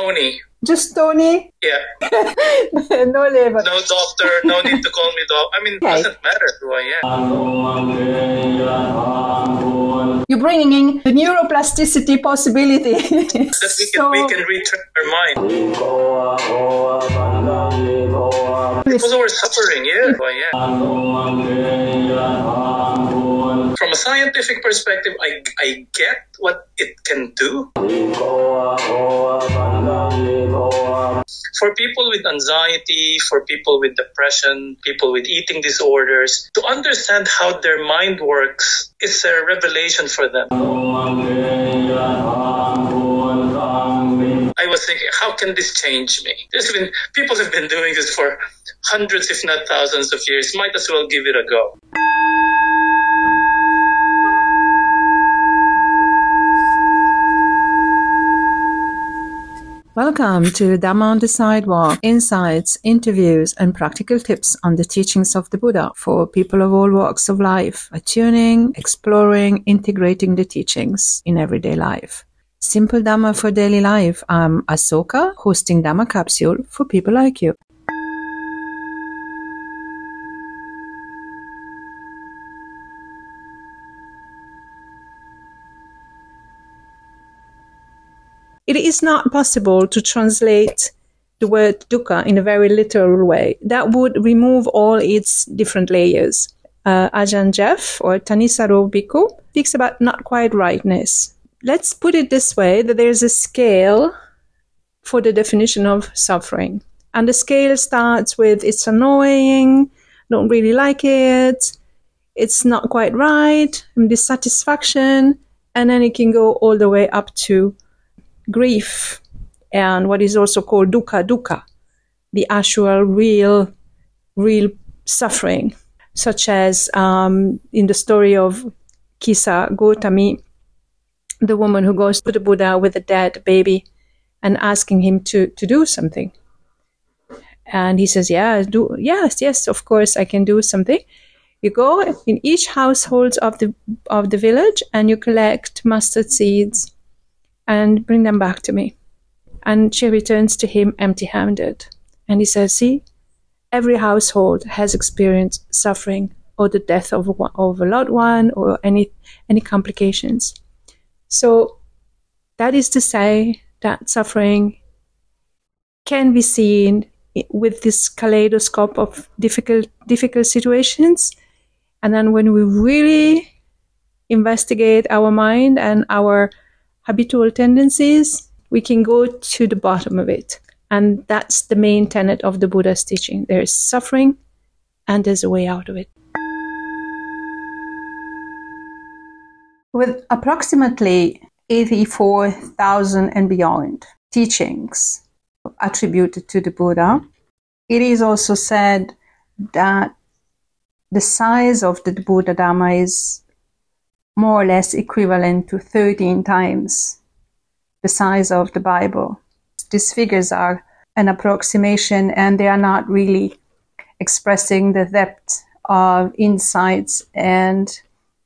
Tony. Just Tony? Yeah. No label. No doctor, no need to call me doctor. I mean, it doesn't matter who I am. You're bringing in the neuroplasticity possibility. That we can retrain our mind. People who are suffering, yeah. From a scientific perspective, I get what it can do. For people with anxiety, for people with depression, people with eating disorders, to understand how their mind works is a revelation for them. I was thinking, how can this change me? People have been doing this for hundreds, if not thousands of years. Might as well give it a go. Welcome to Dhamma on the Sidewalk, insights, interviews, and practical tips on the teachings of the Buddha for people of all walks of life, attuning, exploring, integrating the teachings in everyday life. Simple Dhamma for daily life. I'm Asoka, hosting Dhamma Capsule for people like you. It is not possible to translate the word dukkha in a very literal way. That would remove all its different layers. Ajahn Jeff, or Thanissaro Bhikkhu, speaks about not quite rightness. Let's put it this way, that there's a scale for the definition of suffering. And the scale starts with it's annoying, don't really like it, it's not quite right, dissatisfaction, and then it can go all the way up to grief, and what is also called dukkha, the actual real suffering, such as in the story of Kisa Gotami, the woman who goes to the Buddha with a dead baby and asking him to do something. And he says, yes, of course I can do something. You go in each household of the village and you collect mustard seeds and bring them back to me. And she returns to him empty-handed. And he says, see, every household has experienced suffering or the death of a loved one or any complications. So that is to say that suffering can be seen with this kaleidoscope of difficult situations. And then when we really investigate our mind and our habitual tendencies, we can go to the bottom of it. And that's the main tenet of the Buddha's teaching. There is suffering and there's a way out of it. With approximately 84,000 and beyond teachings attributed to the Buddha, it is also said that the size of the Buddha Dhamma is more or less equivalent to 13 times the size of the Bible. These figures are an approximation and they are not really expressing the depth of insights and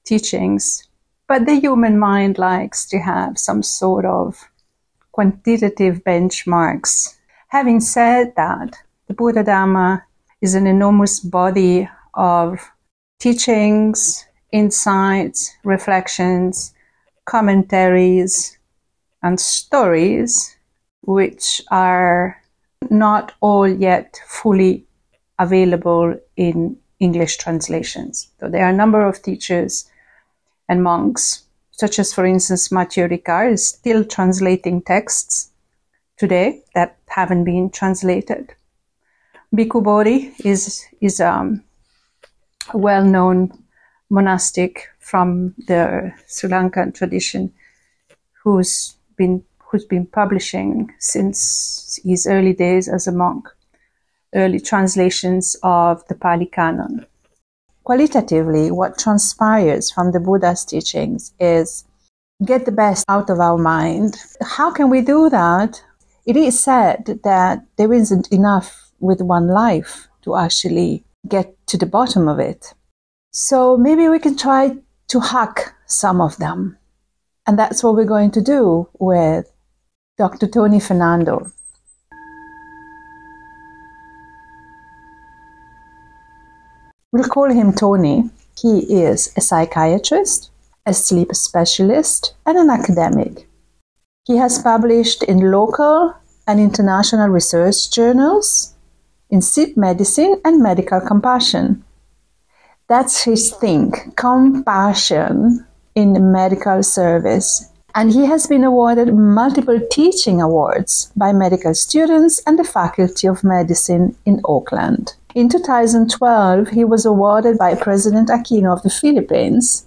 teachings. But the human mind likes to have some sort of quantitative benchmarks. Having said that, the Buddha Dhamma is an enormous body of teachings, insights, reflections, commentaries, and stories, which are not all yet fully available in English translations. So there are a number of teachers and monks, such as, for instance, Mathieu Ricard is still translating texts today that haven't been translated. Bhikkhu Bodhi is a well-known monastic from the Sri Lankan tradition who's been publishing since his early days as a monk, early translations of the Pali Canon. Qualitatively, what transpires from the Buddha's teachings is get the best out of our mind. How can we do that? It is said that there isn't enough with one life to actually get to the bottom of it. So maybe we can try to hack some of them. And that's what we're going to do with Dr. Tony Fernando. We'll call him Tony. He is a psychiatrist, a sleep specialist, and an academic. He has published in local and international research journals in sleep medicine and medical compassion. That's his thing, compassion in medical service. And he has been awarded multiple teaching awards by medical students and the Faculty of Medicine in Auckland. In 2012, he was awarded by President Aquino of the Philippines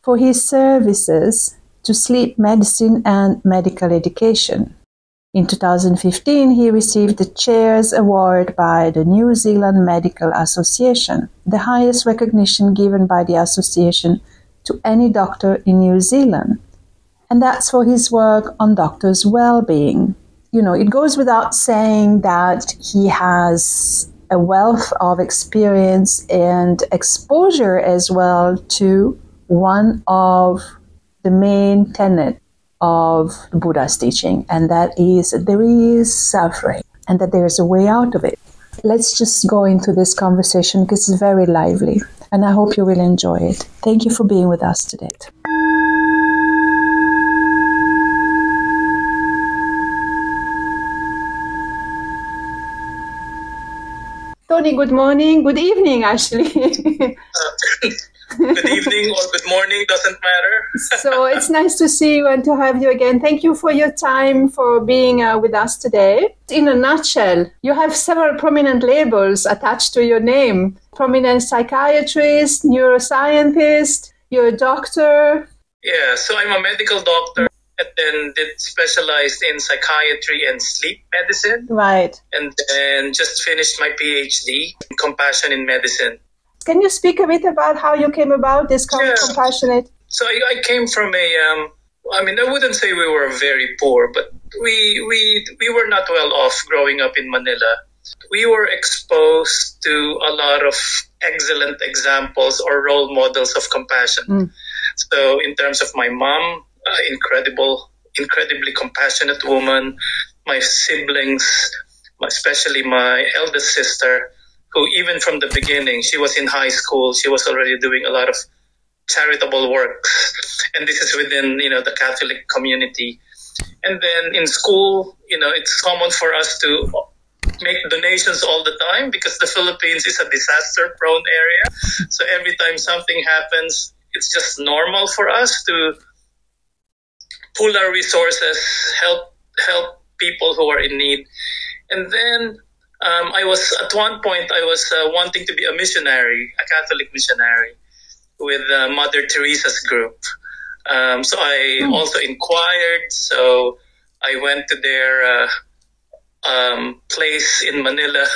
for his services to sleep medicine and medical education. In 2015, he received the Chair's Award by the New Zealand Medical Association, the highest recognition given by the association to any doctor in New Zealand. And that's for his work on doctors' well-being. You know, it goes without saying that he has a wealth of experience and exposure as well to one of the main tenets of Buddha's teaching, and that is that there is suffering and that there is a way out of it. Let's just go into this conversation because it's very lively, and I hope you will enjoy it. Thank you for being with us today. Tony, good morning. Good evening, actually. Good evening or good morning, doesn't matter. So it's nice to see you and to have you again. Thank you for your time, for being with us today. In a nutshell, you have several prominent labels attached to your name. Prominent psychiatrist, neuroscientist, you're a doctor. Yeah, so I'm a medical doctor and then did specialized in psychiatry and sleep medicine. Right. And then just finished my PhD in compassion in medicine. Can you speak a bit about how you came about this kind of compassionate? So I came from I wouldn't say we were very poor, but we were not well off growing up in Manila. We were exposed to a lot of excellent examples or role models of compassion. Mm. So in terms of my mom, incredibly compassionate woman, my siblings, especially my eldest sister, who even from the beginning, she was in high school, she was already doing a lot of charitable works. And this is within, the Catholic community. And then in school, it's common for us to make donations all the time because the Philippines is a disaster-prone area. So every time something happens, it's just normal for us to pool our resources, help people who are in need. And then at one point I was wanting to be a missionary, a Catholic missionary with Mother Teresa's group. So I also inquired. So I went to their place in Manila,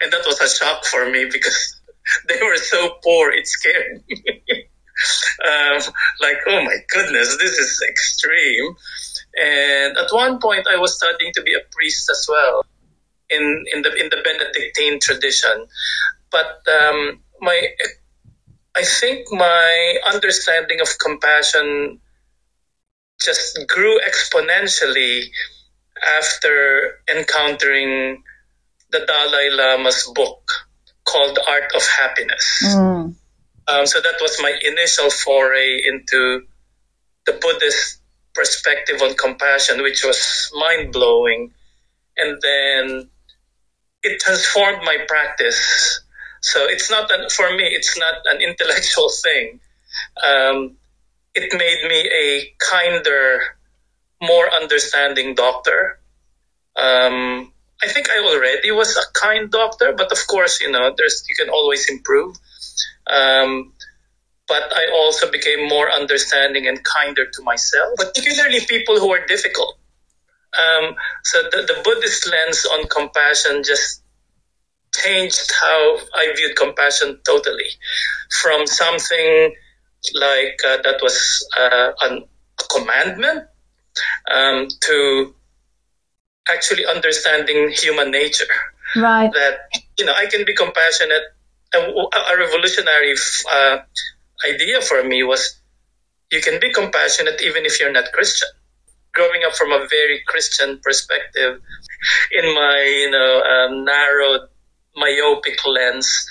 and that was a shock for me because they were so poor. It scared me. Like, oh my goodness, this is extreme. And at one point I was studying to be a priest as well in the Benedictine tradition. But I think my understanding of compassion just grew exponentially after encountering the Dalai Lama's book called The Art of Happiness. Mm. So that was my initial foray into the Buddhist perspective on compassion, which was mind-blowing. And then it transformed my practice. So for me, it's not an intellectual thing. It made me a kinder, more understanding doctor. I think I already was a kind doctor, but of course, you can always improve. But I also became more understanding and kinder to myself, particularly people who are difficult. So the Buddhist lens on compassion just changed how I viewed compassion totally. From something like that was a commandment to actually understanding human nature. Right. That, I can be compassionate. A revolutionary idea for me was you can be compassionate even if you're not Christian. growing up from a very Christian perspective, in my narrowed, myopic lens,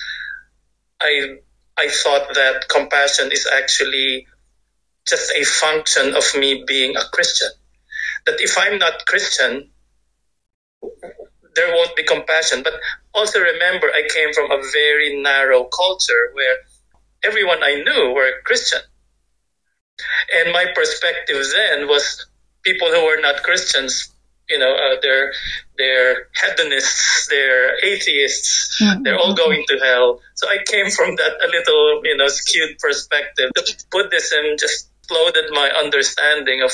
I thought that compassion is actually just a function of me being a Christian. That if I'm not Christian, there won't be compassion. But also remember, I came from a very narrow culture where everyone I knew were Christian. And my perspective then was people who were not Christians, they're hedonists, they're atheists, they're all going to hell. So I came from that a little, skewed perspective. Buddhism just exploded my understanding of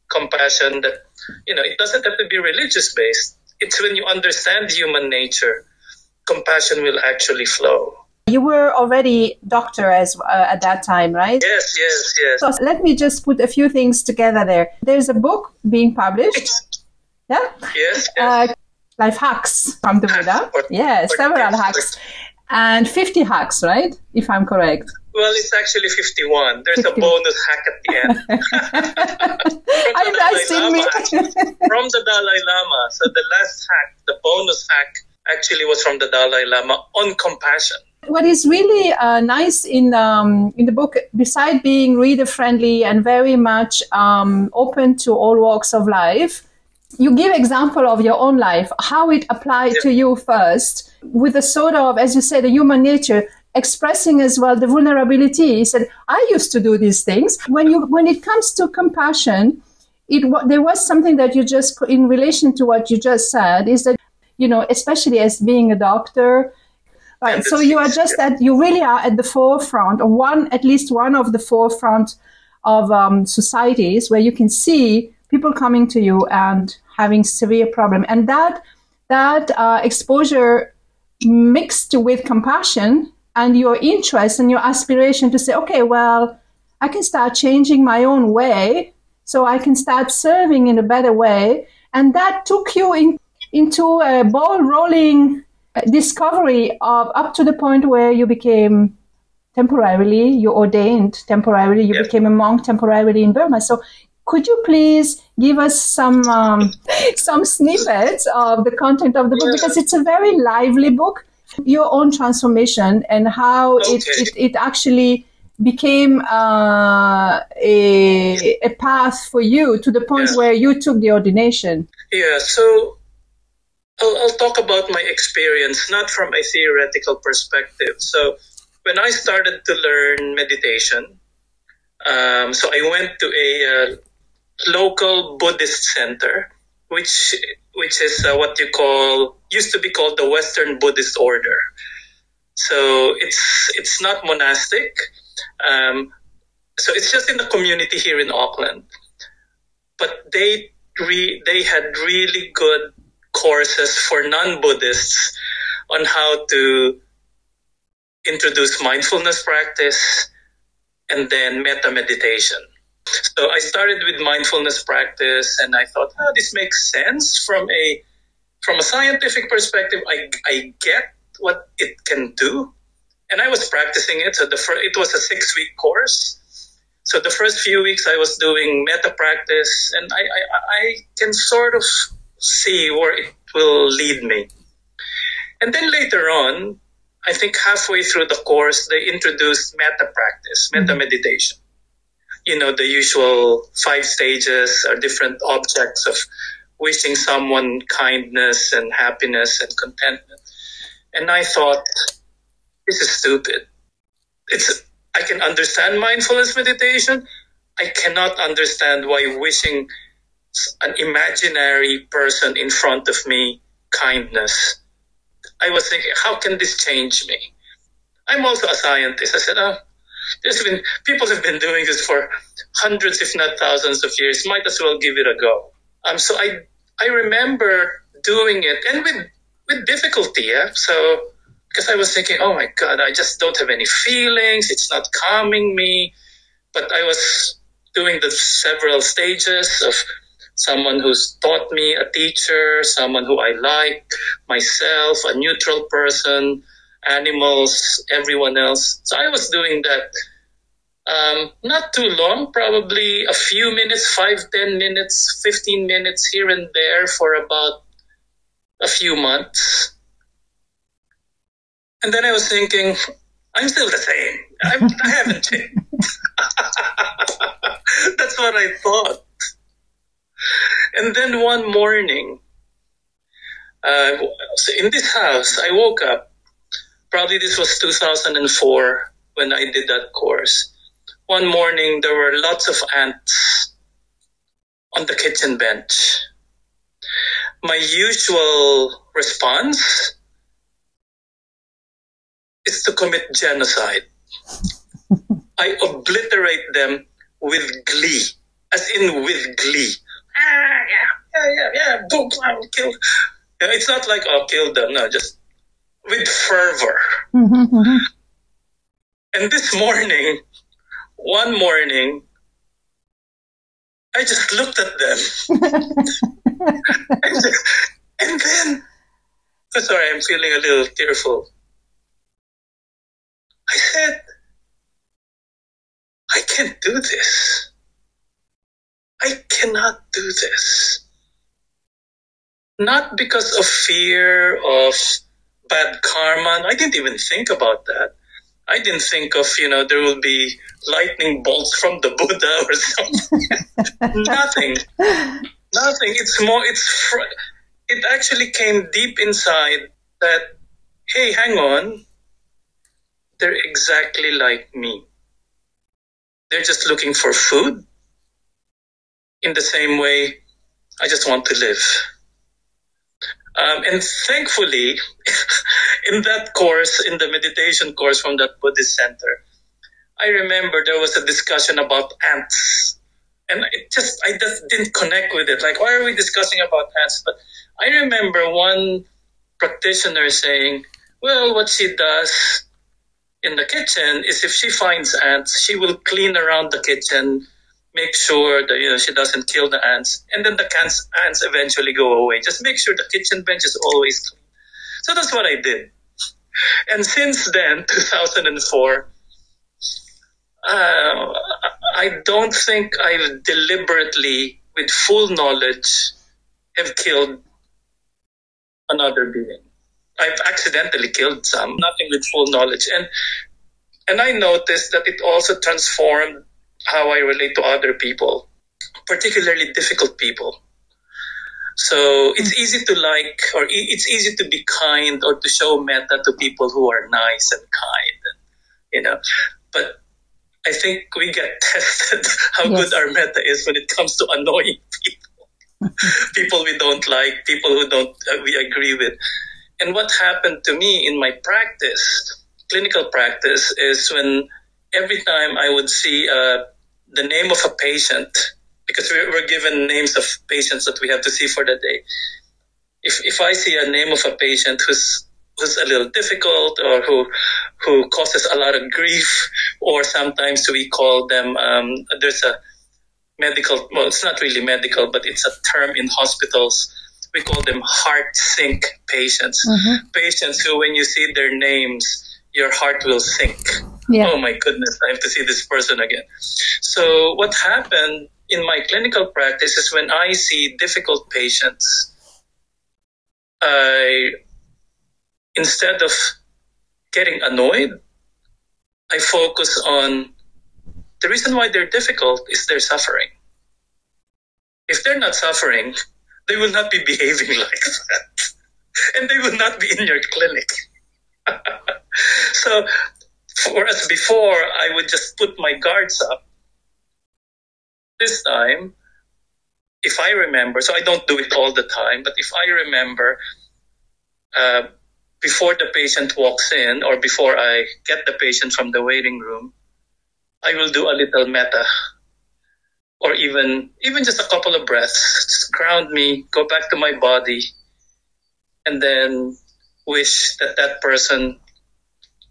compassion, that, it doesn't have to be religious-based. It's when you understand human nature, compassion will actually flow. You were already doctor at that time, right? Yes. So let me just put a few things together there. There's a book being published. Yeah? Yes. Life hacks from the Buddha. Several hacks. And 50 hacks, right? If I'm correct. Well, it's actually 51. There's 50. A bonus hack at the end. From the Dalai Lama. So the last hack, the bonus hack, actually was from the Dalai Lama on compassion. What is really nice in the book, besides being reader-friendly and very much open to all walks of life, you give example of your own life, how it applied to you first, with a sort of, as you said, a human nature, expressing as well the vulnerability. He said, I used to do these things. When it comes to compassion, there was something that you just, in relation to what you just said, is that, especially as being a doctor, right? So you are you really are at the forefront, or at least one of the forefront of societies where you can see people coming to you and having severe problem. And that exposure mixed with compassion and your interest and your aspiration to say, okay, well, I can start changing my own way, so I can start serving in a better way. And that took you into a ball rolling discovery of up to the point where you became you ordained temporarily, you became a monk temporarily in Burma. So could you please give us some snippets of the content of the book, because it's a very lively book, your own transformation and how it actually became a path for you to the point where you took the ordination. Yeah, so I'll talk about my experience, not from a theoretical perspective. So when I started to learn meditation, so I went to a local Buddhist center, which is what used to be called the Western Buddhist Order. So it's not monastic. So it's just in the community here in Auckland. But they had really good courses for non-Buddhists on how to introduce mindfulness practice and then metta meditation. So I started with mindfulness practice, and I thought, this makes sense from a scientific perspective. I get what it can do, and I was practicing it. So it was a 6-week course. So the first few weeks I was doing metta practice, and I can sort of see where it will lead me. And then later on, I think halfway through the course, they introduced metta practice, metta meditation. The usual 5 stages are different objects of wishing someone kindness and happiness and contentment. And I thought, this is stupid. I can understand mindfulness meditation. I cannot understand why wishing an imaginary person in front of me kindness. I was thinking, how can this change me? I'm also a scientist. I said, people have been doing this for hundreds, if not thousands of years. Might as well give it a go. So I remember doing it, and with difficulty. Yeah. So because I was thinking, oh my God, I just don't have any feelings. It's not calming me. But I was doing the several stages of someone who's taught me, a teacher, someone who I like, myself, a neutral person, animals, everyone else. So I was doing that Not too long, probably a few minutes, 5, 10 minutes, 15 minutes here and there for about a few months. And then I was thinking, I'm still the same. I haven't changed. That's what I thought. And then one morning, so in this house, I woke up. Probably this was 2004 when I did that course. One morning, there were lots of ants on the kitchen bench. My usual response is to commit genocide. I obliterate them with glee, as in with glee. Yeah, boom, I'll kill. It's not like I'll kill them, no, just with fervor. And this morning, one morning, I just looked at them. and then, sorry, I'm feeling a little tearful. I said, I can't do this. I cannot do this. Not because of fear of bad karma. I didn't even think about that. I didn't think of, there will be lightning bolts from the Buddha or something. Nothing. It actually came deep inside that, hey, hang on. They're exactly like me. They're just looking for food. In the same way, I just want to live. And thankfully, in that course, in the meditation course from that Buddhist center, I remember there was a discussion about ants. And I just didn't connect with it. Like, why are we discussing about ants? But I remember one practitioner saying, well, what she does in the kitchen is if she finds ants, she will clean around the kitchen, make sure that she doesn't kill the ants, and then the ants eventually go away. Just make sure the kitchen bench is always clean. So that's what I did. And since then, 2004, I don't think I've deliberately, with full knowledge, have killed another being. I've accidentally killed some, nothing with full knowledge. And I noticed that it also transformed how I relate to other people, particularly difficult people. So it's easy to like, or it's easy to be kind or to show metta to people who are nice and kind, But I think we get tested how good our metta is when it comes to annoying people, people we don't like, people who we agree with. And what happened to me in my practice, clinical practice, is when every time I would see the name of a patient, because we're given names of patients that we have to see for the day. If I see a name of a patient who's a little difficult or who causes a lot of grief, or sometimes we call them, there's a medical, well, it's not really medical, but it's a term in hospitals. We call them heart sink patients. Patients who, when you see their names, your heart will sink. Yeah. Oh my goodness, I have to see this person again. So what happened in my clinical practice is when I see difficult patients, instead of getting annoyed, I focus on the reason why they're difficult is their suffering. If they're not suffering, they will not be behaving like that. And they will not be in your clinic. So, whereas before, I would just put my guards up. This time, if I remember, so I don't do it all the time, but if I remember, before the patient walks in or before I get the patient from the waiting room, I will do a little metta. Or even just a couple of breaths. Just ground me, go back to my body, and then wish that person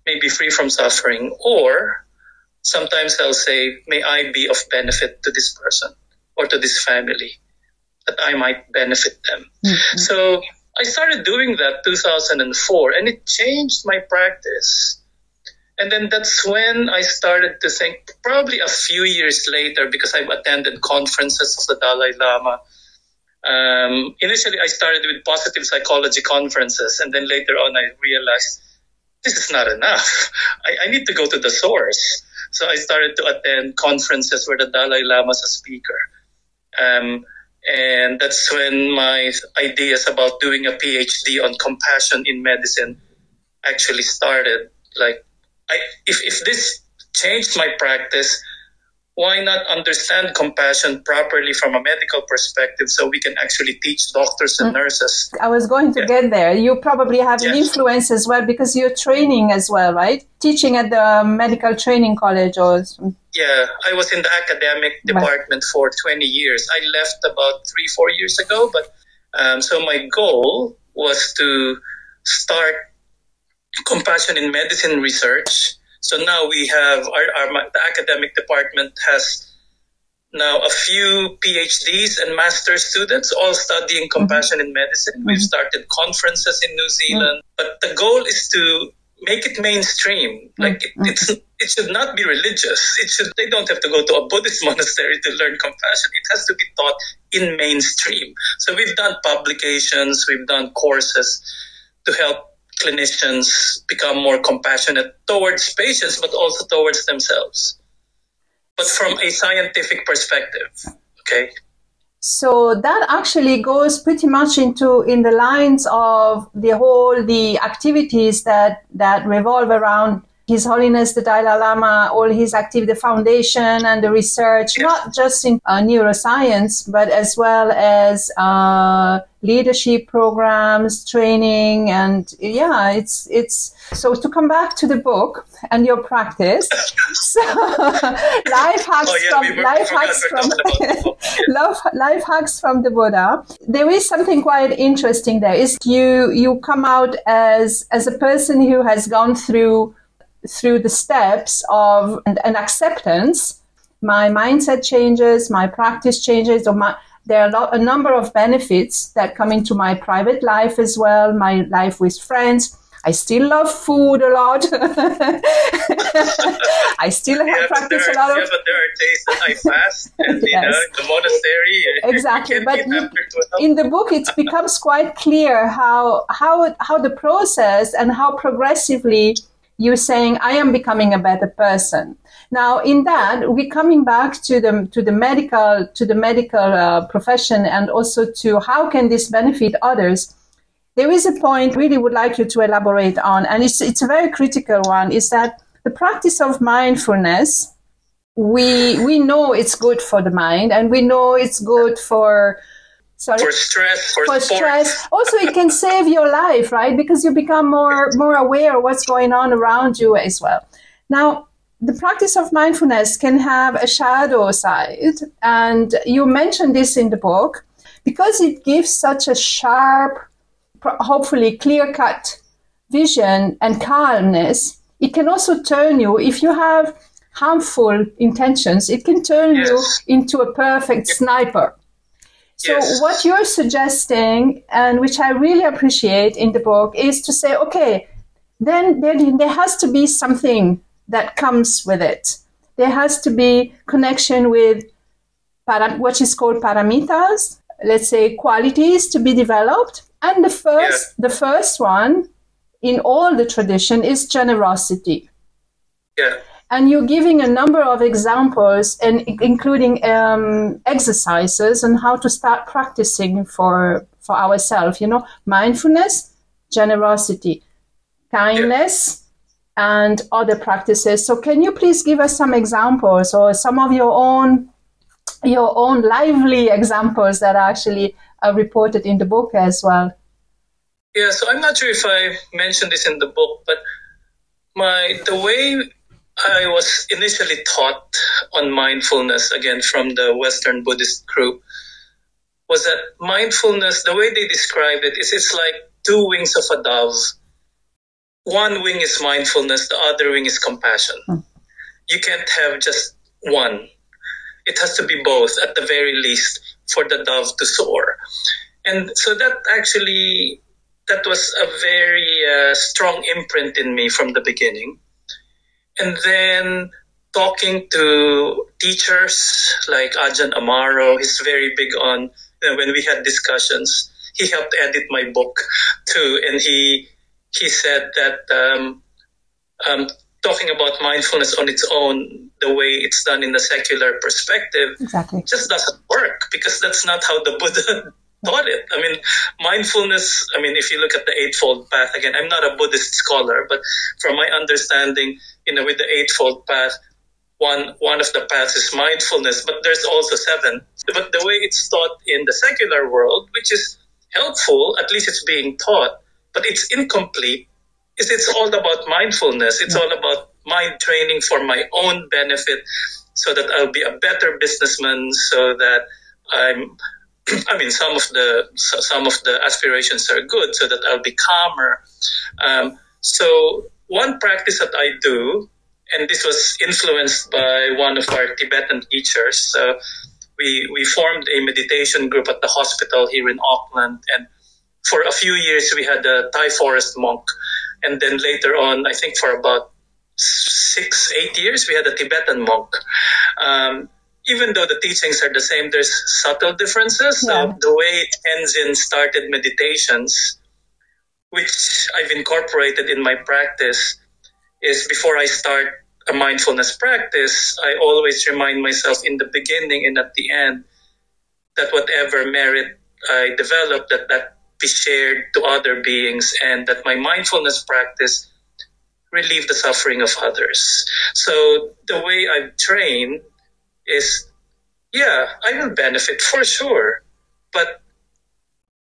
may be free from suffering. Or sometimes I'll say, may I be of benefit to this person or to this family, that I might benefit them. So I started doing that 2004, and it changed my practice. And then that's when I started to think, probably a few years later, because I've attended conferences of the Dalai Lama. Initially, I started with positive psychology conferences, and then later on I realized this is not enough. I need to go to the source. So I started to attend conferences where the Dalai Lama is a speaker. And that's when my ideas about doing a PhD on compassion in medicine actually started. Like, if this changed my practice, why not understand compassion properly from a medical perspective so we can actually teach doctors and nurses? I was going to get there. You probably have an influence as well because you're training as well, right? Teaching at the medical training college or... Yeah, I was in the academic department for 20 years. I left about 3-4 years ago, but so my goal was to start compassion in medicine research. So now we have the academic department has now a few PhDs and master's students all studying compassion in medicine. We've started conferences in New Zealand, but the goal is to make it mainstream. Like it should not be religious. They don't have to go to a Buddhist monastery to learn compassion. It has to be taught in mainstream. So we've done publications, we've done courses to help clinicians become more compassionate towards patients, but also towards themselves. But from a scientific perspective, okay? So that actually goes pretty much in the lines of the activities that revolve around His Holiness the Dalai Lama, all his activity, the foundation and the research, not just in neuroscience, but as well as leadership programs, training, and it's so to come back to the book and your practice. So life hacks from the Buddha. There is something quite interesting there. Is you come out as a person who has gone through the steps of an acceptance. My mindset changes, my practice changes, there are a number of benefits that come into my private life as well, my life with friends. I still love food a lot. I still practice a lot of... Yeah, but there are days that I fast and, in the monastery. Exactly. But in the book, it becomes quite clear how the process and how progressively you're saying, I am becoming a better person. Now, in that, we're coming back to the medical profession and also to how can this benefit others. There is a point really would like you to elaborate on, and it's a very critical one, is that the practice of mindfulness, we know it's good for the mind, and we know it's good for stress, for stress. Also, it can save your life, right? Because you become more aware of what's going on around you as well. Now, the practice of mindfulness can have a shadow side, and you mentioned this in the book, because it gives such a sharp, hopefully clear-cut vision and calmness. It can also turn you, if you have harmful intentions, it can turn you into a perfect sniper. So what you're suggesting, and which I really appreciate in the book, is to say, okay, then there has to be something that comes with it. There has to be connection with what is called paramitas, let's say qualities to be developed. And the first one in all the tradition is generosity. Yeah. And you're giving a number of examples, and including exercises on how to start practicing for ourselves. Mindfulness, generosity, kindness, and other practices. So, can you please give us some examples, or some of your own lively examples that are actually reported in the book as well? Yeah. So I'm not sure if I mentioned this in the book, but the way I was initially taught on mindfulness, again from the Western Buddhist group, was that mindfulness, the way they describe it, is it's like two wings of a dove. One wing is mindfulness, the other wing is compassion. You can't have just one. It has to be both at the very least for the dove to soar. And so that was a very strong imprint in me from the beginning. And then talking to teachers like Ajahn Amaro, he's very big on, when we had discussions, he helped edit my book too. And he said that talking about mindfulness on its own, the way it's done in the secular perspective, exactly, just doesn't work, because that's not how the Buddha taught it. I mean, mindfulness, if you look at the Eightfold Path, again, I'm not a Buddhist scholar, but from my understanding, with the Eightfold Path, one of the paths is mindfulness, but there's also 7. But the way it's taught in the secular world, which is helpful, at least it's being taught, but it's incomplete, is it's all about mindfulness. It's all about mind training for my own benefit, so that I'll be a better businessman, so that some of the aspirations are good, so that I'll be calmer. So one practice that I do, and this was influenced by one of our Tibetan teachers. So we formed a meditation group at the hospital here in Auckland, and for a few years we had a Thai forest monk, and then later on, I think for about 6-8 years, we had a Tibetan monk. Even though the teachings are the same, there's subtle differences. So the way Tenzin started meditations, which I've incorporated in my practice, is before I start a mindfulness practice, I always remind myself in the beginning and at the end that whatever merit I develop, that be shared to other beings, and that my mindfulness practice relieve the suffering of others. So the way I've trained is, I will benefit for sure, but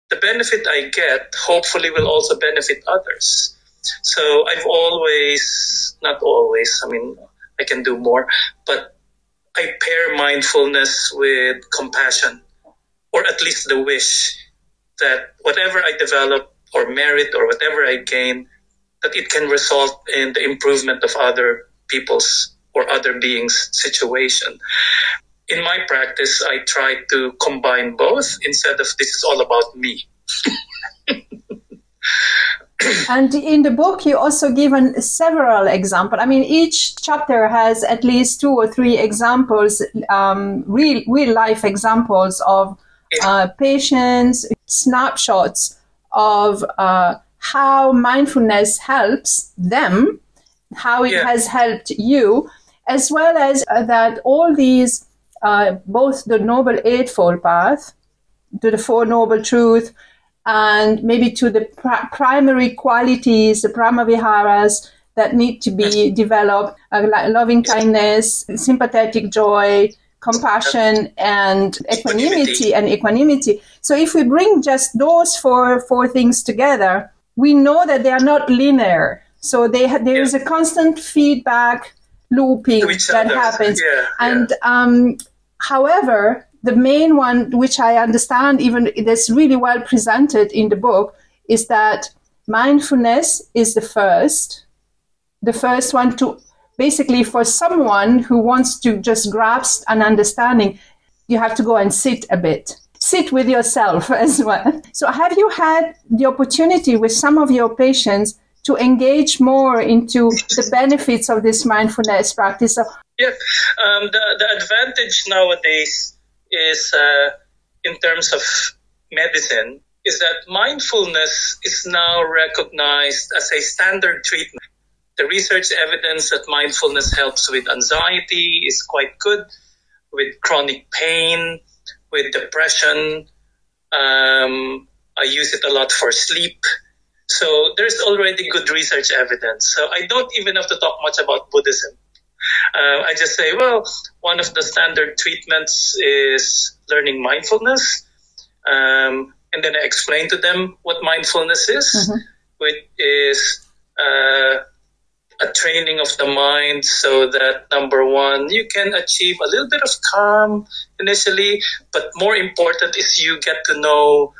the benefit I get hopefully will also benefit others. So I've not always, I can do more, but I pair mindfulness with compassion, or at least the wish that whatever I develop or merit or whatever I gain, that it can result in the improvement of other people's or other beings' situation. In my practice, I try to combine both instead of this is all about me. And in the book, you also given several examples. Each chapter has at least 2 or 3 examples, real life examples of patients, snapshots of how mindfulness helps them, how it has helped you, as well as that all these, both the Noble Eightfold Path, to the Four Noble Truths, and maybe to the primary qualities, the Brahmaviharas that need to be developed, like loving kindness, sympathetic joy, compassion, and equanimity. So if we bring just those four things together, we know that they are not linear. So there is a constant feedback looping that happens. However, the main one, which I understand even that's really well presented in the book, is that mindfulness is the first one to, basically, for someone who wants to just grasp an understanding, you have to go and sit a bit. Sit with yourself as well. So have you had the opportunity with some of your patients to engage more into the benefits of this mindfulness practice? The advantage nowadays is, in terms of medicine, is that mindfulness is now recognized as a standard treatment. The research evidence that mindfulness helps with anxiety is quite good, with chronic pain, with depression. I use it a lot for sleep. So there's already good research evidence. So I don't even have to talk much about Buddhism. I just say, one of the standard treatments is learning mindfulness. And then I explain to them what mindfulness is, which is a training of the mind so that, number one, you can achieve a little bit of calm initially, but more important is you get to know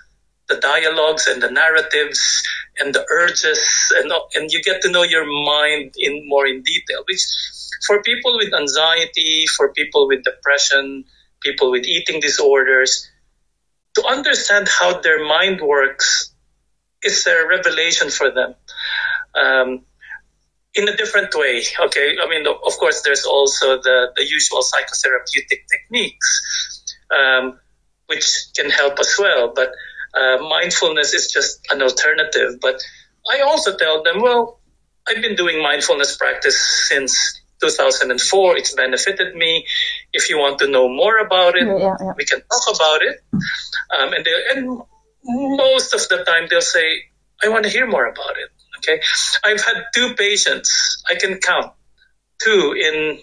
the dialogues and the narratives and the urges, and you get to know your mind more in detail, which for people with anxiety, for people with depression, people with eating disorders, to understand how their mind works is a revelation for them. in a different way. Okay, I mean, of course, there's also the usual psychotherapeutic techniques, which can help as well. But mindfulness is just an alternative. But I also tell them, well, I've been doing mindfulness practice since 2004. It's benefited me. If you want to know more about it, we can talk about it. And most of the time they'll say, I want to hear more about it. Okay, I've had 2 patients, I can count 2 in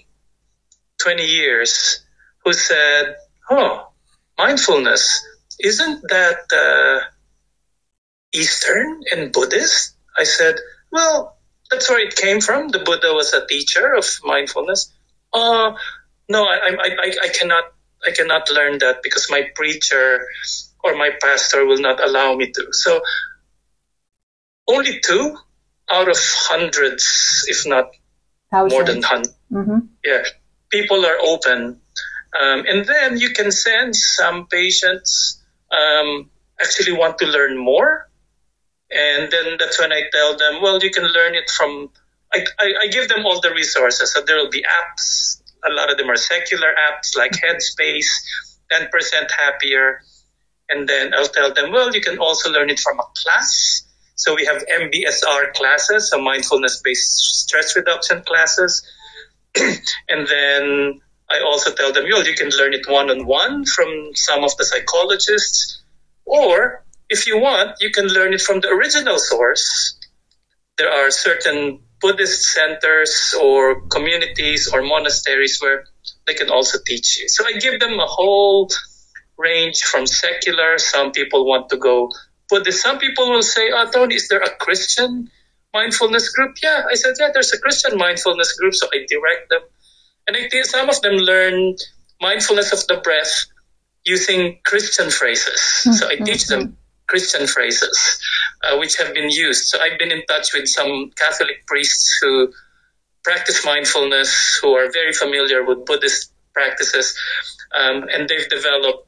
20 years, who said, oh, mindfulness, isn't that Eastern and Buddhist? I said, well, that's where it came from. The Buddha was a teacher of mindfulness. No, I cannot learn that because my preacher or my pastor will not allow me to. So only 2 out of hundreds, if not more than 100. Mm-hmm. Yeah, people are open. And then you can sense some patients actually want to learn more. And then that's when I tell them, well, you can learn it from, I give them all the resources. So there will be apps. A lot of them are secular apps like Headspace, 10% Happier. And then I'll tell them, well, you can also learn it from a class. So we have MBSR classes, so mindfulness-based stress reduction classes. And then I also tell them, well, you can learn it one-on-one from some of the psychologists. Or if you want, you can learn it from the original source. There are certain Buddhist centers or communities or monasteries where they can also teach you. So I give them a whole range from secular. Some people want to go Buddhist. Some people will say, oh, Tony, is there a Christian mindfulness group? Yeah, I said, yeah, there's a Christian mindfulness group. So I direct them. And I think some of them learn mindfulness of the breath using Christian phrases. So I teach them Christian phrases, which have been used. So I've been in touch with some Catholic priests who practice mindfulness, who are very familiar with Buddhist practices, and they've developed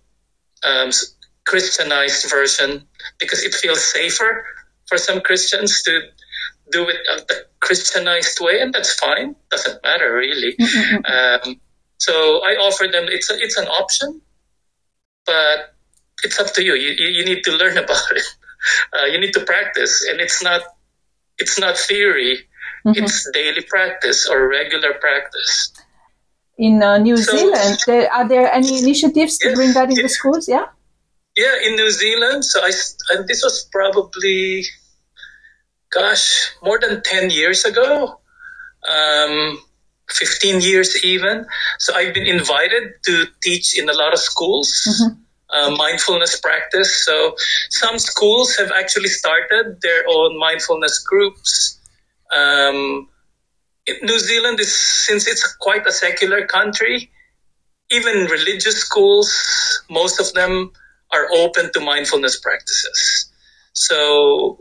Christianized version because it feels safer for some Christians to do it the Christianized way, and that's fine. Doesn't matter really. So I offer them. It's an option, but it's up to you. You need to learn about it. You need to practice, and it's not theory. It's daily practice or regular practice. In New Zealand, are there any initiatives to bring that in the schools? Yeah. Yeah, in New Zealand. So and this was probably, more than 10 years ago, 15 years even. So I've been invited to teach in a lot of schools. Mindfulness practice. So some schools have actually started their own mindfulness groups. New Zealand since it's quite a secular country, even religious schools, most of them are open to mindfulness practices. So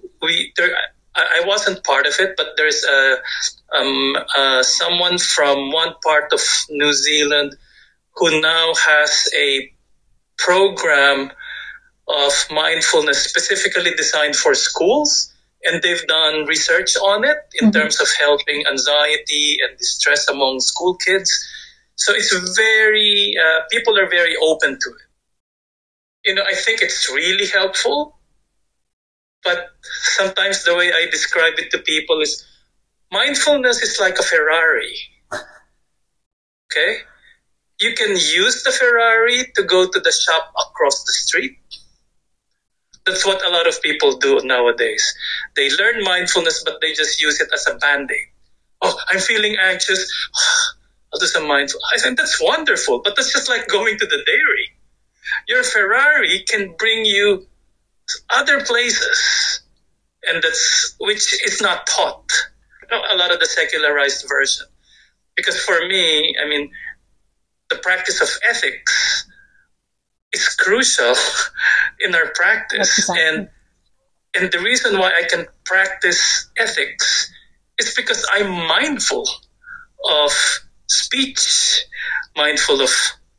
I wasn't part of it, but there's someone from one part of New Zealand who now has a program of mindfulness specifically designed for schools, and they've done research on it in terms of helping anxiety and distress among school kids. So it's very, people are very open to it. I think it's really helpful, but sometimes the way I describe it to people is mindfulness is like a Ferrari. Okay? You can use the Ferrari to go to the shop across the street. That's what a lot of people do nowadays. They learn mindfulness, but they just use it as a Band-Aid. Oh, I'm feeling anxious. I'll do some mindfulness. I think that's wonderful, but that's just like going to the dairy. Your Ferrari can bring you other places, and which is not taught. A lot of the secularized version. Because for me, the practice of ethics is crucial in our practice. Exactly. And the reason why I can practice ethics is because I'm mindful of speech, mindful of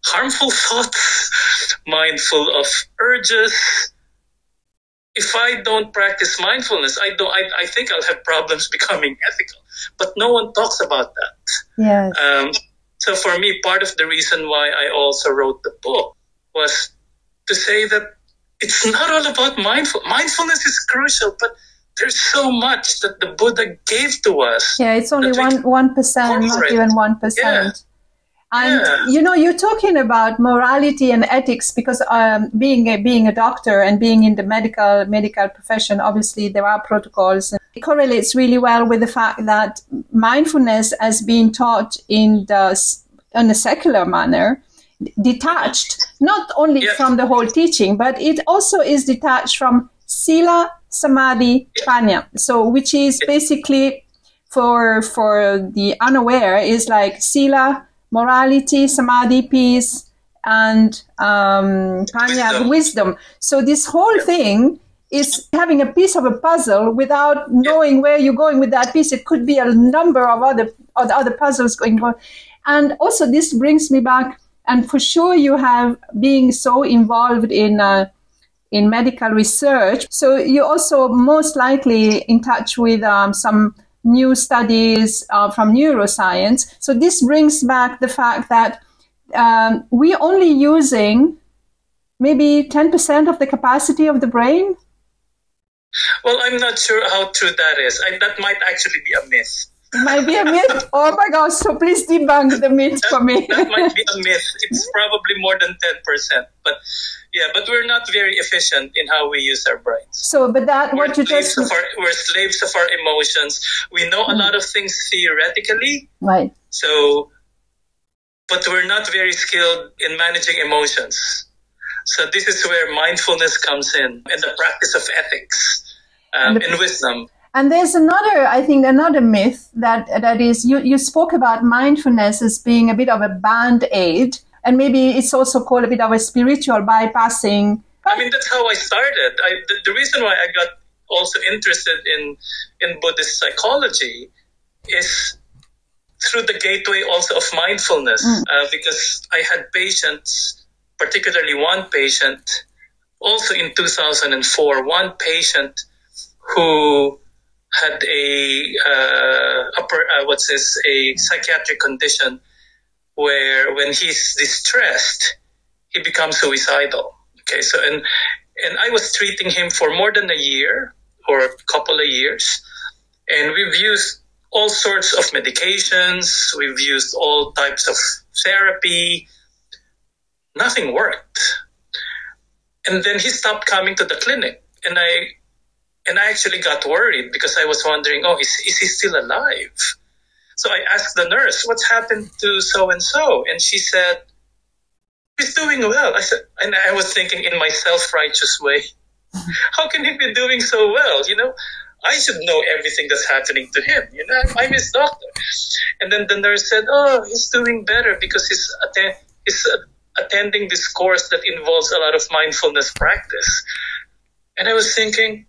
harmful thoughts, mindful of urges. if I don't practice mindfulness, I think I'll have problems becoming ethical. But no one talks about that. Yes. So for me, part of the reason why I also wrote the book was to say that it's not all about mindfulness. Mindfulness is crucial, but there's so much that the Buddha gave to us. Yeah, it's only 1%, not even 1%. Yeah. And, you're talking about morality and ethics because being a doctor and being in the medical profession, obviously there are protocols. It correlates really well with the fact that mindfulness has been taught in a secular manner, detached, not only from the whole teaching, but it also is detached from Sila, Samadhi, Panya. So, which is basically, for the unaware, is like Sila, morality, Samadhi, peace, and Panya, wisdom. So this whole thing is having a piece of a puzzle without knowing where you're going with that piece. It could be a number of other puzzles going on. And also this brings me back, and for sure you have being so involved in medical research. So you're also most likely in touch with some new studies from neuroscience. So this brings back the fact that we're only using maybe 10% of the capacity of the brain. Well, I'm not sure how true that is. That might actually be a myth. It might be a myth? Oh my gosh, so please debunk the myth for me. That might be a myth. It's probably more than 10%. But we're not very efficient in how we use our brains. So, but we're slaves of our emotions. We know a lot of things theoretically. Right. So, but we're not very skilled in managing emotions. So this is where mindfulness comes in, and the practice of ethics and wisdom. And there's another myth that is, you spoke about mindfulness as being a bit of a band-aid, and maybe it's also called a bit of a spiritual bypassing. I mean, that's how I started. The reason why I got also interested in Buddhist psychology is through the gateway also of mindfulness, because I had patients, particularly one patient, also in 2004, one patient who had a psychiatric condition where when he's distressed, he becomes suicidal. Okay, so and I was treating him for more than a year or a couple of years, and we've used all sorts of medications, we've used all types of therapy. Nothing worked. And then he stopped coming to the clinic, and I actually got worried because I was wondering, is he still alive? So I asked the nurse, what's happened to so-and-so? And she said, he's doing well. I said, and I was thinking in my self-righteous way, how can he be doing so well? I should know everything that's happening to him. I'm his doctor. And then the nurse said, he's doing better because he's attending this course that involves a lot of mindfulness practice. And I was thinking,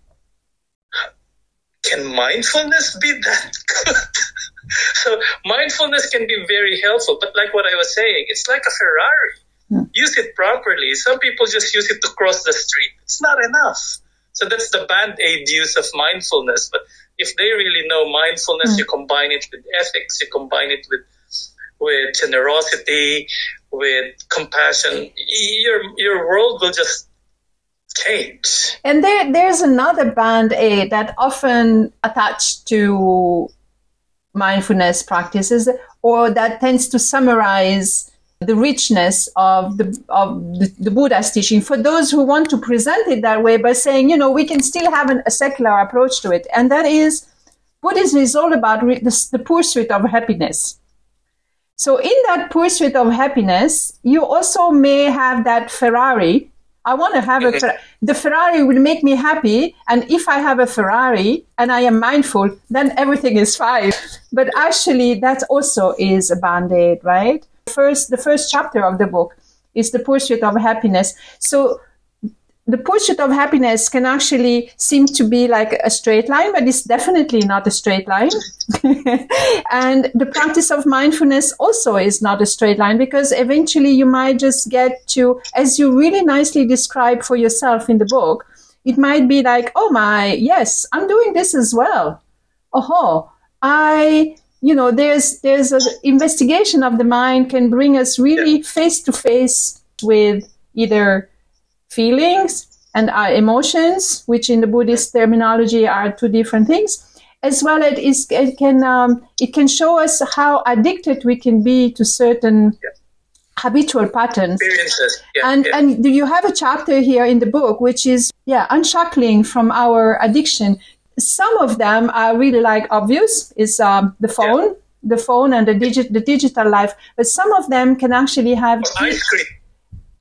can mindfulness be that good? So mindfulness can be very helpful, but like what I was saying, it's like a Ferrari. Use it properly. Some people just use it to cross the street. It's not enough. So that's the band-aid use of mindfulness. But if they really know mindfulness, you combine it with ethics, you combine it with generosity, with compassion, your world will just change. And there's another band-aid that often attached to mindfulness practices, or that tends to summarize the richness of the Buddha's teaching for those who want to present it that way by saying, we can still have a secular approach to it. And that is, Buddhism is all about the pursuit of happiness. So in that pursuit of happiness, you also may have that Ferrari. I want to have the Ferrari will make me happy. And if I have a Ferrari and I am mindful, then everything is fine. But actually, that also is a band-aid, right? The first chapter of the book is the pursuit of happiness. So the pursuit of happiness can actually seem to be like a straight line, but it's definitely not a straight line. And the practice of mindfulness also is not a straight line, because eventually you might just get to, as you really nicely describe for yourself in the book, it might be like, oh my, yes, I'm doing this as well. Oh, there's an investigation of the mind can bring us really face to face with either feelings and our emotions, which in the Buddhist terminology are two different things, as well as it can show us how addicted we can be to certain habitual patterns. Experiences. And you have a chapter here in the book which is unshackling from our addiction. Some of them are really like obvious, is the phone and the digital life, but some of them can actually have ice cream.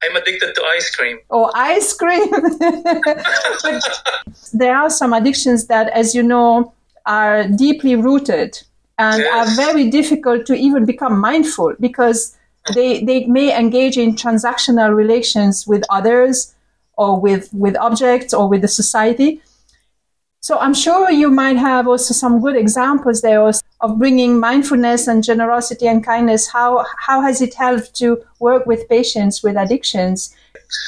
I'm addicted to ice cream. Oh, ice cream. But there are some addictions that, as you know, are deeply rooted and are very difficult to even become mindful, because they may engage in transactional relations with others or with objects or with the society. So I'm sure you might have also some good examples there of bringing mindfulness and generosity and kindness. How has it helped to work with patients with addictions?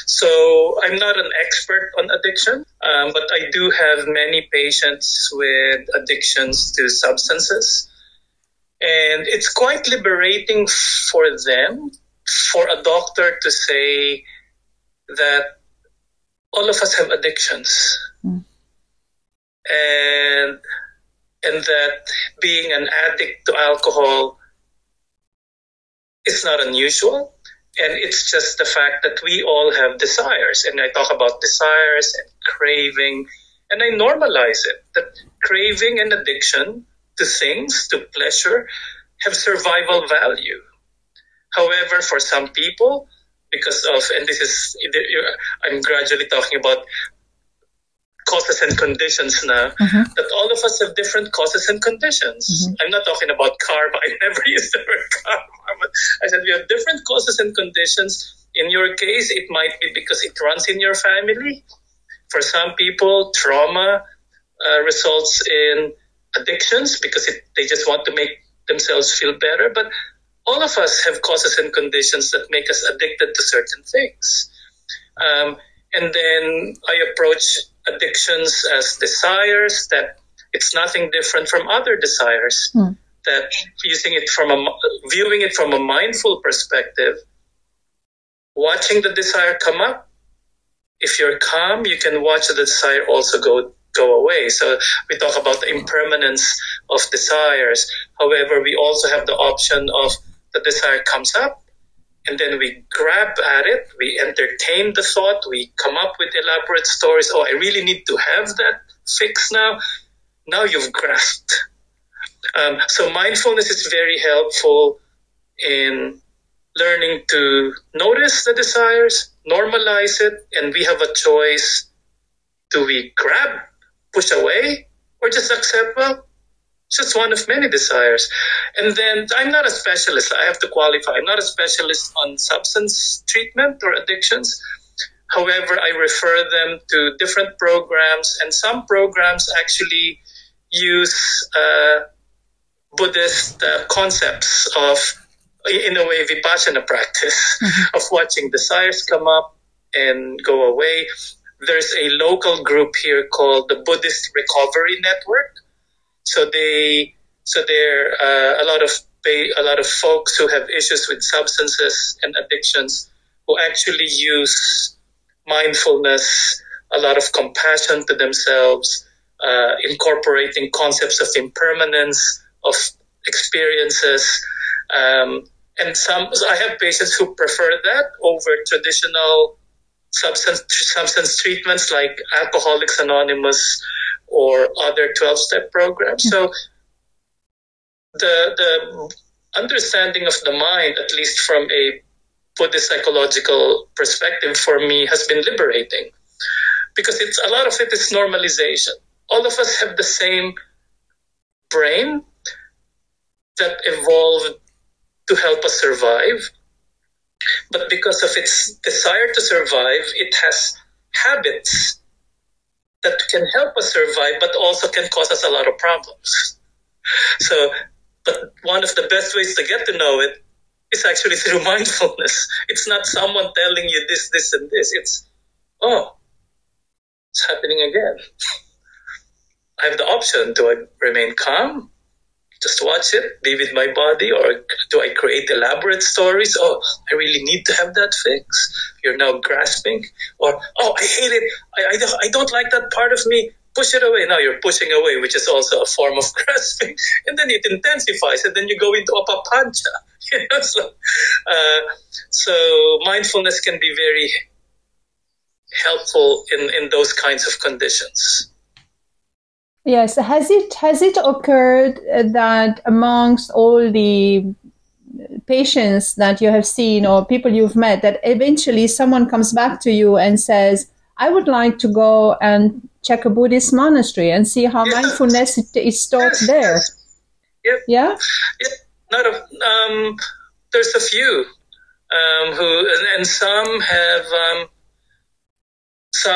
So I'm not an expert on addiction, but I do have many patients with addictions to substances. And it's quite liberating for them, for a doctor to say that all of us have addictions. And that being an addict to alcohol is not unusual. And it's just the fact that we all have desires. And I talk about desires and craving, and I normalize it, that craving and addiction to things, to pleasure, have survival value. However, for some people, because of, and this is, I'm gradually talking about causes and conditions now, that all of us have different causes and conditions. I'm not talking about karma. I never used the word karma. But I said we have different causes and conditions. In your case, it might be because it runs in your family. For some people, trauma results in addictions because they just want to make themselves feel better. But all of us have causes and conditions that make us addicted to certain things. And then I approach addictions as desires, that it's nothing different from other desires, that viewing it from a mindful perspective, watching the desire come up. If you're calm, you can watch the desire also go away. So we talk about the impermanence of desires. However, we also have the option of the desire comes up, and then we grab at it, we entertain the thought, we come up with elaborate stories. Oh, I really need to have that fix now. Now you've grasped. So mindfulness is very helpful in learning to notice the desires, normalize it, and we have a choice. Do we grab, push away, or just accept, well, it's just one of many desires? And then I'm not a specialist. I have to qualify. I'm not a specialist on substance treatment or addictions. However, I refer them to different programs, and some programs actually use Buddhist concepts of, in a way, vipassana practice of watching desires come up and go away. There's a local group here called the Buddhist Recovery Network. So there are a lot of folks who have issues with substances and addictions who actually use mindfulness, a lot of compassion to themselves, incorporating concepts of impermanence, of experiences. And I have patients who prefer that over traditional substance treatments like Alcoholics Anonymous or other 12-step programs. So the understanding of the mind, at least from a Buddhist psychological perspective, for me has been liberating, because a lot of it is normalization. All of us have the same brain that evolved to help us survive, but because of its desire to survive, it has habits that can help us survive, but also can cause us a lot of problems. So, but one of the best ways to get to know it is actually through mindfulness. It's not someone telling you this, and this. It's, oh, It's happening again. I have the option. Do I remain calm? Just watch it, be with my body, or do I create elaborate stories? Oh, I really need to have that fix. You're now grasping. Or, oh, I hate it. I don't like that part of me. Push it away. Now you're pushing away, which is also a form of grasping. And then it intensifies, and then you go into a papancha. So mindfulness can be very helpful in those kinds of conditions. Yes. Has it occurred that amongst all the patients that you have seen or people you've met, that eventually someone comes back to you and says, I would like to go and check a Buddhist monastery and see how mindfulness is taught there? Yep. Yeah? Yep. There's a few who, and some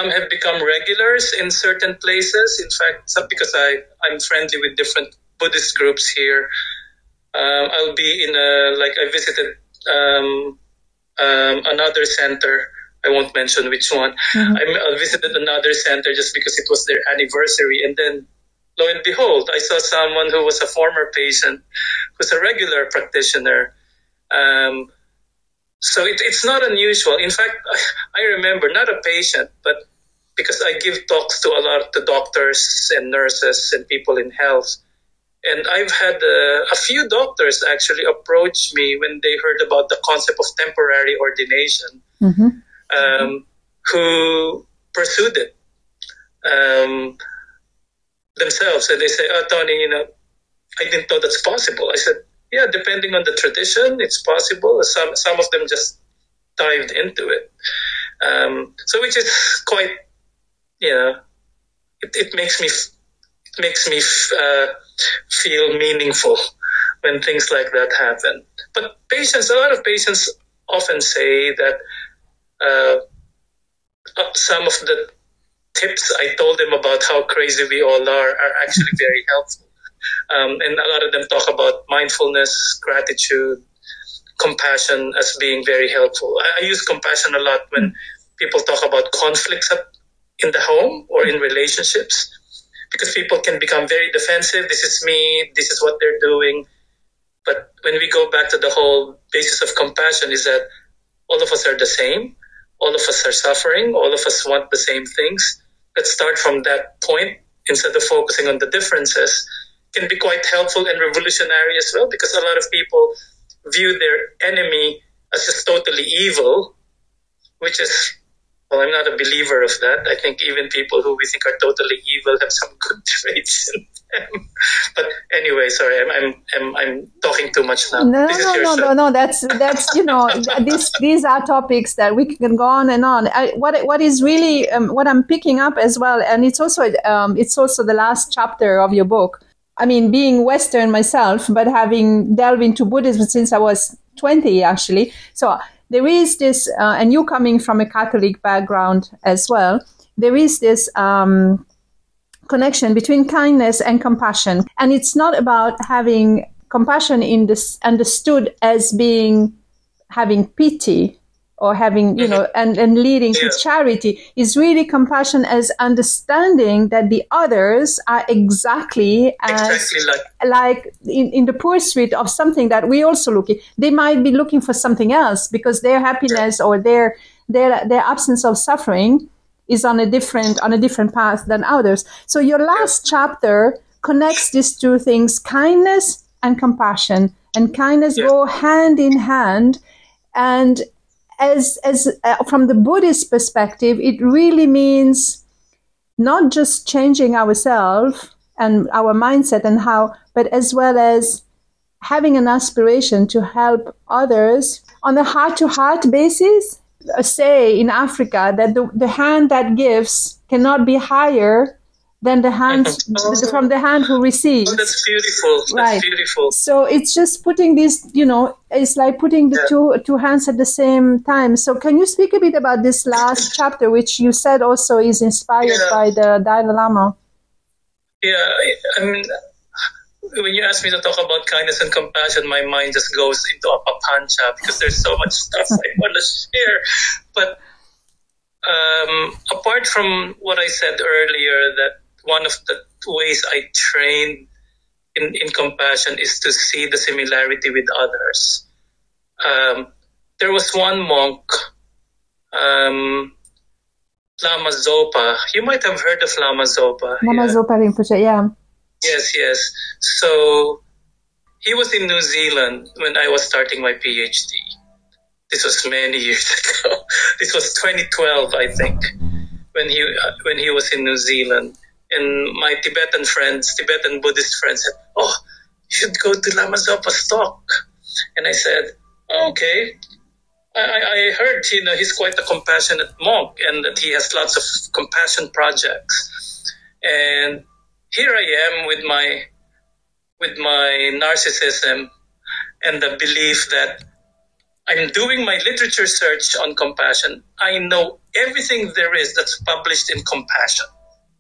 have become regulars in certain places. In fact, because I'm friendly with different Buddhist groups here, I'll be I visited another center. I won't mention which one. Mm-hmm. I visited another center just because it was their anniversary. And then, lo and behold, I saw someone who was a former patient, who's a regular practitioner. So it's not unusual. In fact, I remember, not a patient, but because I give talks to a lot of the doctors and nurses and people in health. And I've had a few doctors actually approach me when they heard about the concept of temporary ordination, mm-hmm. Who pursued it themselves. And they say, oh, Tony, I didn't know that's possible. I said, yeah, depending on the tradition, it's possible. Some of them just dived into it. So which is quite, it makes me feel meaningful when things like that happen. But a lot of patients often say that some of the tips I told them about how crazy we all are actually very helpful. And a lot of them talk about mindfulness, gratitude, compassion as being very helpful. I use compassion a lot when people talk about conflicts in the home or in relationships, because people can become very defensive. This is me, this is what they're doing. But when we go back to the whole basis of compassion is that all of us are the same. All of us are suffering. All of us want the same things. Let's start from that point instead of focusing on the differences. Can be quite helpful and revolutionary as well, because a lot of people view their enemy as just totally evil, which is, well, I'm not a believer of that. I think even people who we think are totally evil have some good traits in them. But anyway, sorry, I'm talking too much now. No. That's these are topics that we can go on and on. What is really what I'm picking up as well, and it's also the last chapter of your book. I mean, being Western myself, but having delved into Buddhism since I was 20, actually. So there is this, and you coming from a Catholic background as well, there is this connection between kindness and compassion. And it's not about having compassion understood as having pity or having, and leading to charity. Is really compassion as understanding that the others are exactly like in the pursuit of something that we also looking. They might be looking for something else because their happiness or their absence of suffering is on a different path than others. So your last chapter connects these two things, kindness and compassion, and kindness go hand in hand. And as from the Buddhist perspective, it really means not just changing ourselves and our mindset and but as well as having an aspiration to help others on a heart-to-heart basis. Say in Africa that the hand that gives cannot be higher than the hand from the hand who receives. Oh, that's beautiful. Right. That's beautiful. So it's just putting this, it's like putting the two hands at the same time. So can you speak a bit about this last chapter, which you said also is inspired by the Dalai Lama? Yeah, I mean, when you ask me to talk about kindness and compassion, my mind just goes into a papancha because there's so much stuff I want to share. But apart from what I said earlier, that one of the ways I trained in compassion is to see the similarity with others. There was one monk, Lama Zopa. You might have heard of Lama Zopa. Lama Zopa Rinpoche, yeah. Yes. So he was in New Zealand when I was starting my PhD. This was many years ago. This was 2012, I think, when he was in New Zealand. And my Tibetan Buddhist friends said, "Oh, you should go to Lama Zopa's talk." And I said, "Okay." I heard, he's quite a compassionate monk and that he has lots of compassion projects. And here I am with my narcissism and the belief that I'm doing my literature search on compassion. I know everything there is that's published in compassion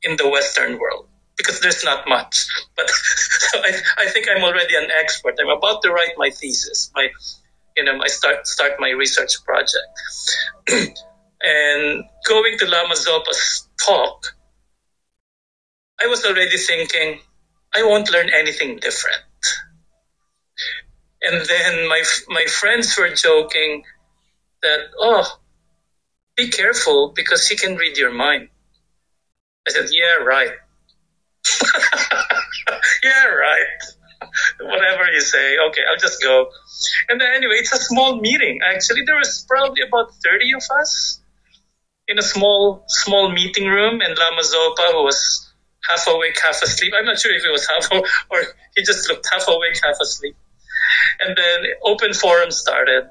in the Western world, because there's not much. But so I think I'm already an expert. I'm about to write my thesis. I start my research project. And going to Lama Zopa's talk, I was already thinking, I won't learn anything different. And then my friends were joking that, "Oh, be careful because he can read your mind." I said, "Yeah, right." "Yeah, right." Whatever you say. Okay, I'll just go. And then anyway, it's a small meeting. Actually, there was probably about 30 of us in a small meeting room, and Lama Zopa, who was half awake, half asleep. I'm not sure if he was or he just looked half awake, half asleep. And then open forum started.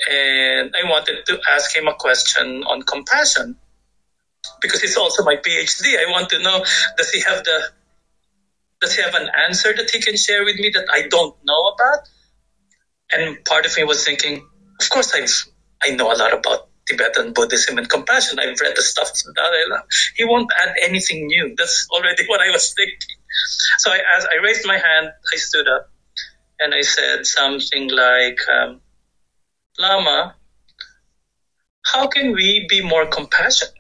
And I wanted to ask him a question on compassion, because it's also my PhD. I want to know, does he have an answer that he can share with me that I don't know about? And part of me was thinking, of course I know a lot about Tibetan Buddhism and compassion. I've read the stuff from Dalai Lama. He won't add anything new. That's already what I was thinking. So I raised my hand, I stood up, and I said something like, "Lama, how can we be more compassionate?"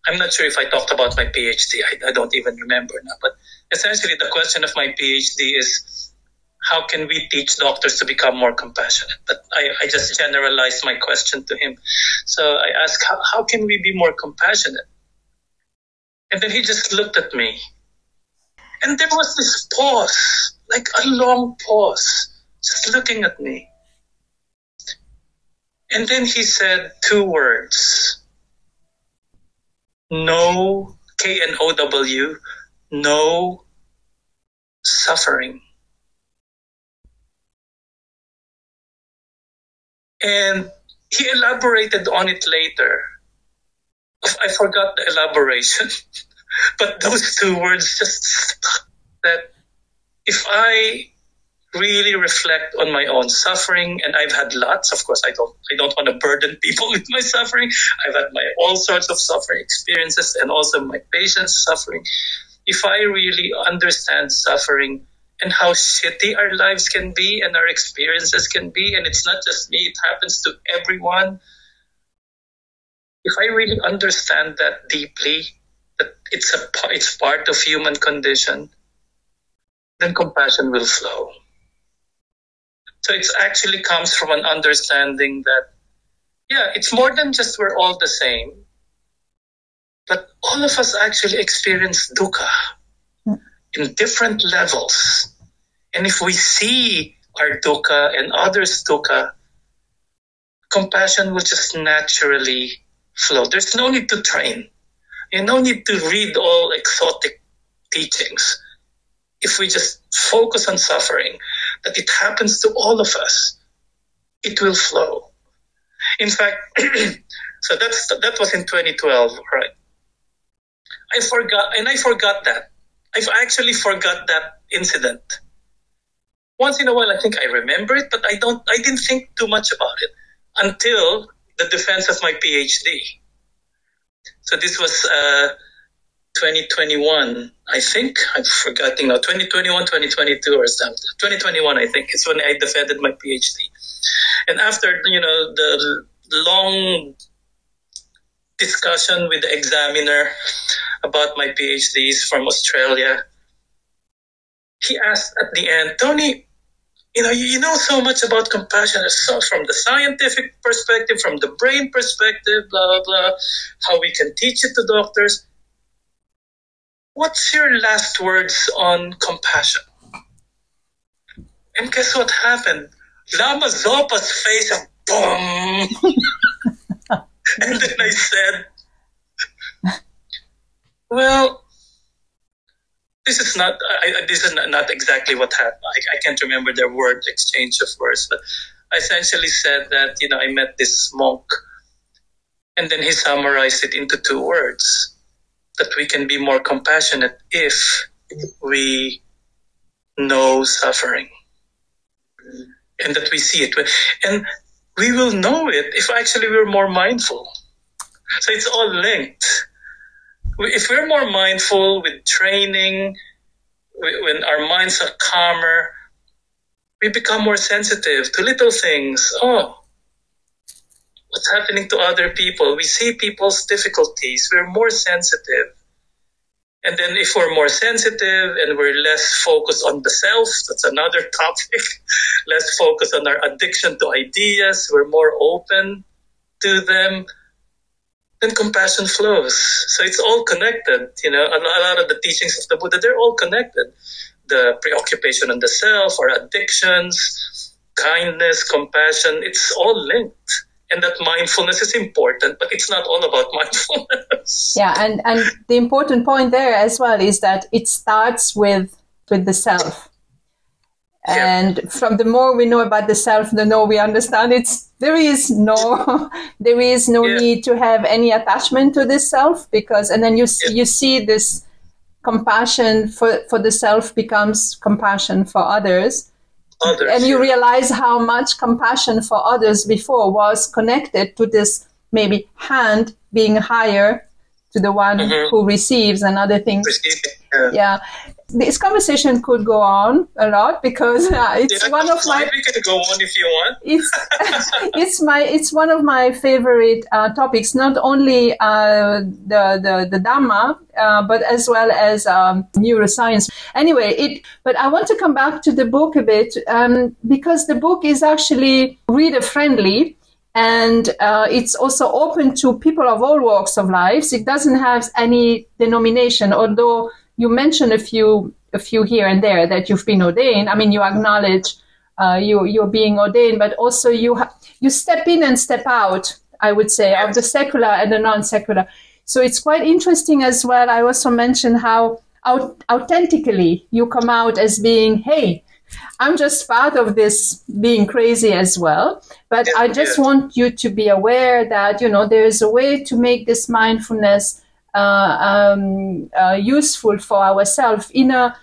I'm not sure if I talked about my PhD. I don't even remember now. But essentially, the question of my PhD is, how can we teach doctors to become more compassionate? But I just generalized my question to him. So I asked, how can we be more compassionate? And then he just looked at me. And there was this pause, like a long pause, just looking at me. And then he said 2 words. No, KNOW, no suffering. And he elaborated on it later. I forgot the elaboration, but those 2 words just stuck. That if I really reflect on my own suffering, and I've had lots, of course, I don't want to burden people with my suffering. I've had all sorts of suffering experiences, and also my patients' suffering. If I really understand suffering and how shitty our lives can be and our experiences can be, and it's not just me, it happens to everyone. If I really understand that deeply, that it's part of human condition, then compassion will flow. So it actually comes from an understanding that, it's more than just we're all the same, but all of us actually experience dukkha in different levels. And if we see our dukkha and others' dukkha, compassion will just naturally flow. There's no need to train. You no need to read all exotic teachings. If we just focus on suffering, that it happens to all of us, it will flow. In fact, so that was in 2012, right? I forgot that. I've actually forgot that incident. Once in a while, I think I remember it, but I didn't think too much about it until the defense of my PhD. So this was 2021, I think. I'm forgetting now. 2021, 2022 or something. 2021, I think, is when I defended my PhD. And after, the long discussion with the examiner about my PhDs from Australia. He asked at the end, Tony, you know so much about compassion, so from the scientific perspective, from the brain perspective, blah, blah, blah, how we can teach it to doctors. What's your last words on compassion? And guess what happened? Lama Zopa's face, and boom! And then I said, well, this is not exactly what happened. I can't remember their word exchange of words, but I essentially said that, I met this monk, and then he summarized it into 2 words, that we can be more compassionate if we know suffering, and that we see it. And we will know it if actually we're more mindful. So it's all linked. If we're more mindful with training, when our minds are calmer, we become more sensitive to little things. Oh, what's happening to other people? We see people's difficulties. We're more sensitive. And then if we're more sensitive and we're less focused on the self, that's another topic, less focused on our addiction to ideas, we're more open to them, then compassion flows. So it's all connected. A lot of the teachings of the Buddha, they're all connected. The preoccupation on the self, our addictions, kindness, compassion, it's all linked. And that mindfulness is important, but it's not all about mindfulness. Yeah, and the important point there as well is that it starts with the self. And from the more we know about the self, the more we understand there is no need to have any attachment to this self, and then you see this compassion for the self becomes compassion for others. And you realize how much compassion for others before was connected to this maybe hand being higher to the one who receives and other things. Yeah. This conversation could go on a lot because it's one of my. We can go on if you want. It's one of my favorite topics. Not only the Dhamma, but as well as neuroscience. Anyway, but I want to come back to the book a bit because the book is actually reader friendly. And it's also open to people of all walks of life. It doesn't have any denomination, although you mentioned a few here and there that you've been ordained. I mean, you acknowledge you're being ordained, but also you step in and step out, I would say, of the secular and the non-secular. So it's quite interesting as well. I also mentioned how authentically you come out as being, hey, I'm just part of this being crazy as well. But I just want you to be aware that, there is a way to make this mindfulness useful for ourselves in our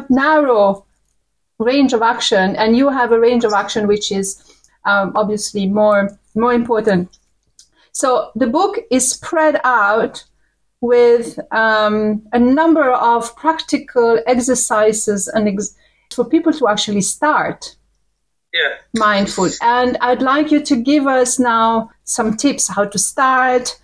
narrow range of action. And you have a range of action which is obviously more important. So the book is spread out with a number of practical exercises and for people to actually start mindful. And I'd like you to give us now some tips how to start.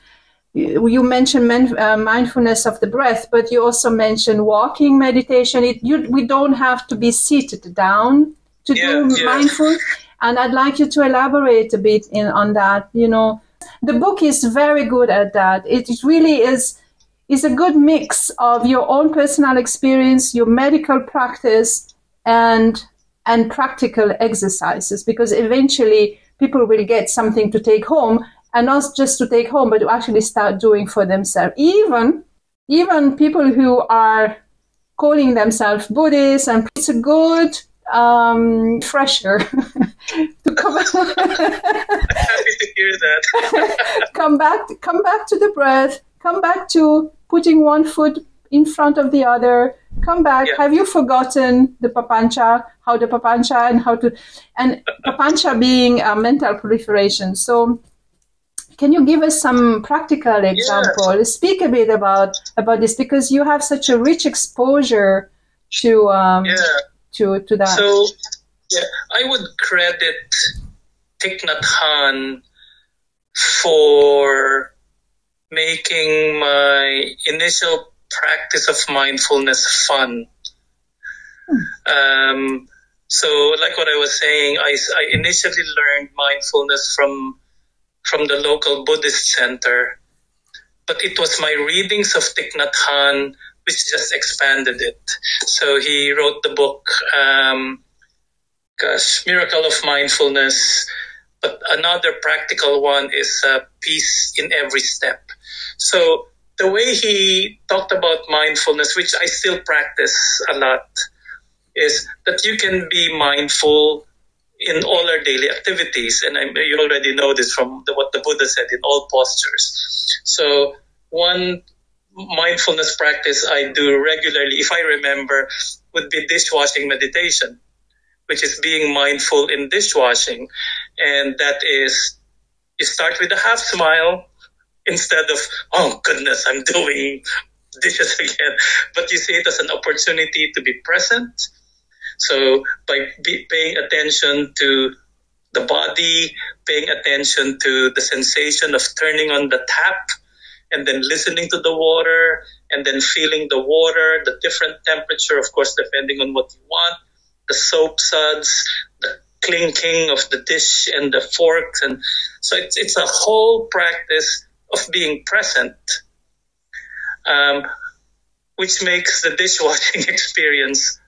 You mentioned mindfulness of the breath, but you also mentioned walking meditation. We don't have to be seated down to do mindful. And I'd like you to elaborate a bit on that. The book is very good at that. It really is a good mix of your own personal experience, your medical practice, and practical exercises, because eventually people will get something to take home, and not just to take home, but to actually start doing for themselves. Even people who are calling themselves Buddhists, and it's a good fresher to come. Happy to hear that. come back to the breath. Come back to putting one foot in front of the other. Come back. Yeah. Have you forgotten the papancha? How the papancha and papancha being mental proliferation. So, can you give us some practical example? Yeah. Speak a bit about this, because you have such a rich exposure to that. So, I would credit Thich Nhat Hanh for making my initial practice of mindfulness fun. So like what I was saying, I initially learned mindfulness from the local Buddhist center, but it was my readings of Thich Nhat Hanh which just expanded it. So he wrote the book, Miracle of Mindfulness, but another practical one is Peace in Every Step. So the way he talked about mindfulness, which I still practice a lot, is that you can be mindful in all our daily activities. And you already know this from what the Buddha said, in all postures. So one mindfulness practice I do regularly, if I remember, would be dishwashing meditation, which is being mindful in dishwashing. And that is, you start with a half smile instead of, oh goodness, I'm doing dishes again. But you see it as an opportunity to be present. So by paying attention to the body, paying attention to the sensation of turning on the tap, and then listening to the water, and then feeling the water, the different temperature, of course, depending on what you want, the soap suds, the clinking of the dish and the forks. And so it's a whole practice of being present, which makes the dishwashing experience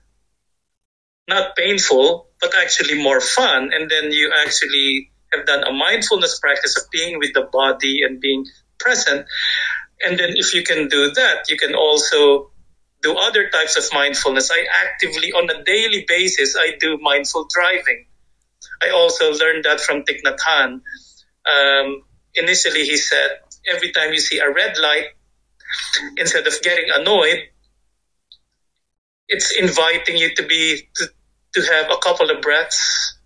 not painful, but actually more fun. And then you actually have done a mindfulness practice of being with the body and being present. And then if you can do that, you can also do other types of mindfulness. I actively, on a daily basis, I do mindful driving. I also learned that from Thich Nhat Hanh. Initially, he said, every time you see a red light, instead of getting annoyed, it's inviting you to have a couple of breaths,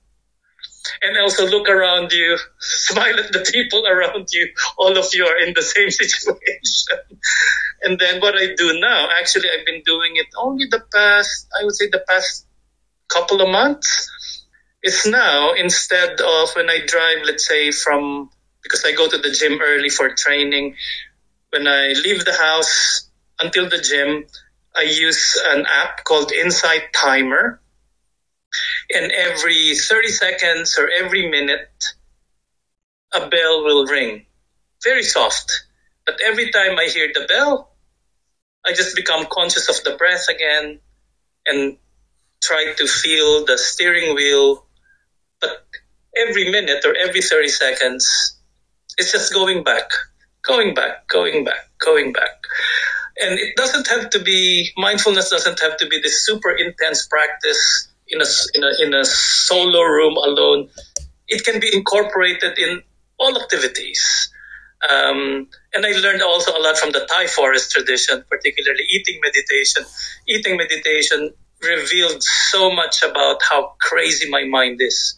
and also look around you, smile at the people around you. All of you are in the same situation. And then what I do now, actually I've been doing it only the past couple of months. It's now, instead of when I drive, let's say because I go to the gym early for training, when I leave the house until the gym, I use an app called Insight Timer. And every 30 seconds or every minute, a bell will ring. Very soft. But every time I hear the bell, I just become conscious of the breath again and try to feel the steering wheel. But every minute or every 30 seconds, it's just going back. And it doesn't have to be, mindfulness doesn't have to be this super intense practice in a solo room alone. It can be incorporated in all activities. And I learned also a lot from the Thai forest tradition, particularly eating meditation. Eating meditation revealed so much about how crazy my mind is.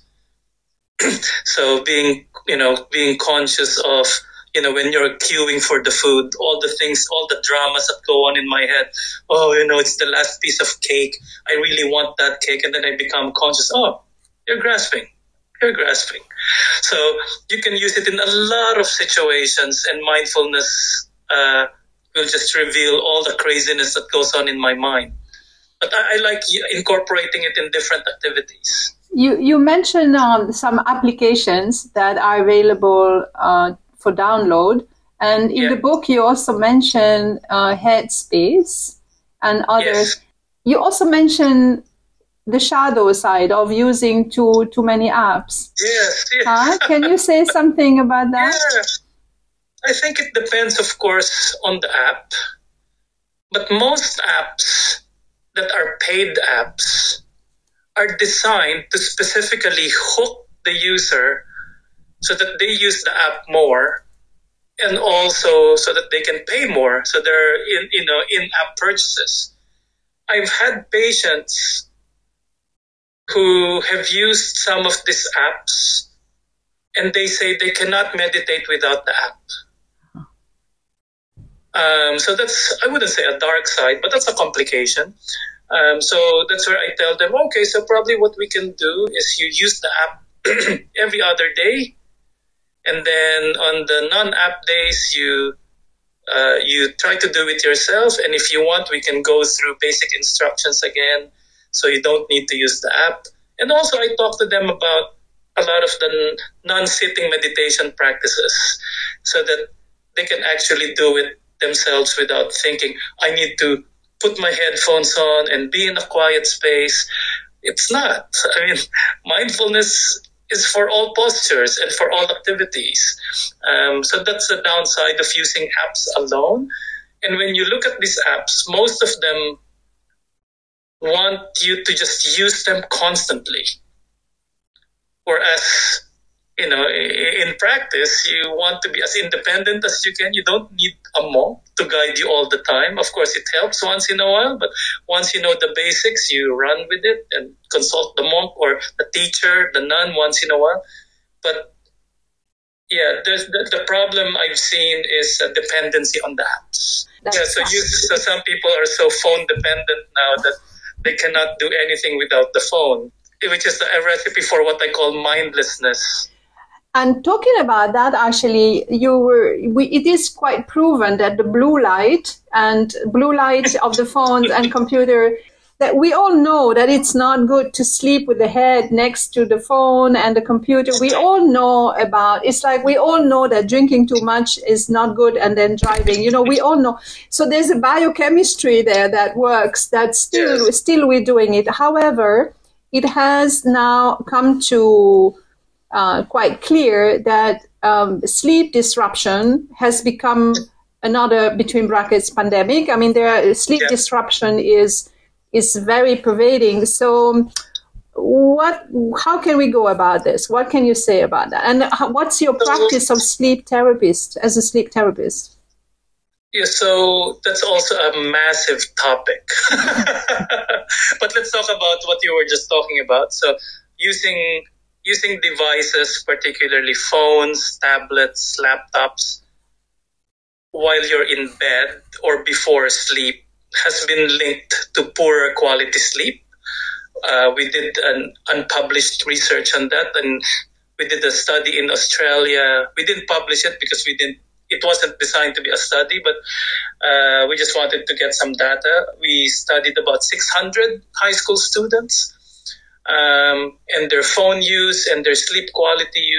So being conscious of, when you're queuing for the food, all the things, all the dramas that go on in my head. Oh, it's the last piece of cake. I really want that cake. And then I become conscious. Oh, you're grasping. So you can use it in a lot of situations, and mindfulness will just reveal all the craziness that goes on in my mind. But I like incorporating it in different activities. You mentioned some applications that are available for download, and in the book you also mention Headspace and others. Yes. You also mention the shadow side of using too many apps. Yes. Can you say something about that? Yeah. I think it depends, of course, on the app, but most apps that are paid apps are designed to specifically hook the user so that they use the app more, and also so that they can pay more. So they're in-app purchases. I've had patients who have used some of these apps, and they say they cannot meditate without the app. So that's, I wouldn't say a dark side, but that's a complication. So that's where I tell them, okay, so probably what we can do is you use the app every other day, And then on the non-app days, you try to do it yourself. And if you want, we can go through basic instructions again, so you don't need to use the app. And also, I talk to them about a lot of the non-sitting meditation practices, so that they can actually do it themselves without thinking, I need to put my headphones on and be in a quiet space. It's not. I mean, mindfulness is for all postures and for all activities. So that's the downside of using apps alone. And when you look at these apps, most of them want you to just use them constantly. Whereas, in practice, you want to be as independent as you can. You don't need a monk to guide you all the time. Of course, it helps once in a while, but once you know the basics, you run with it and consult the monk or the teacher, the nun, once in a while. But yeah, the problem I've seen is a dependency on the apps. So some people are so phone dependent now that they cannot do anything without the phone, which is a recipe for what I call mindlessness. And talking about that, actually, it is quite proven that the blue light of the phones and computer, that we all know that it's not good to sleep with the head next to the phone and the computer. We all know it's like we all know that drinking too much is not good, and then driving, we all know. So there's a biochemistry there that works, that still we're doing it. However, it has now come to quite clear that sleep disruption has become another, between brackets, pandemic. I mean, sleep disruption is very pervading. So how can we go about this? What can you say about that? And what's your practice of sleep therapist, as a sleep therapist? Yeah, so that's also a massive topic. But let's talk about what you were just talking about. So using devices, particularly phones, tablets, laptops, while you're in bed or before sleep, has been linked to poorer quality sleep. We did an unpublished research on that, and we did a study in Australia. We didn't publish it because it wasn't designed to be a study, but we just wanted to get some data. We studied about 600 high school students, and their phone use and their sleep quality,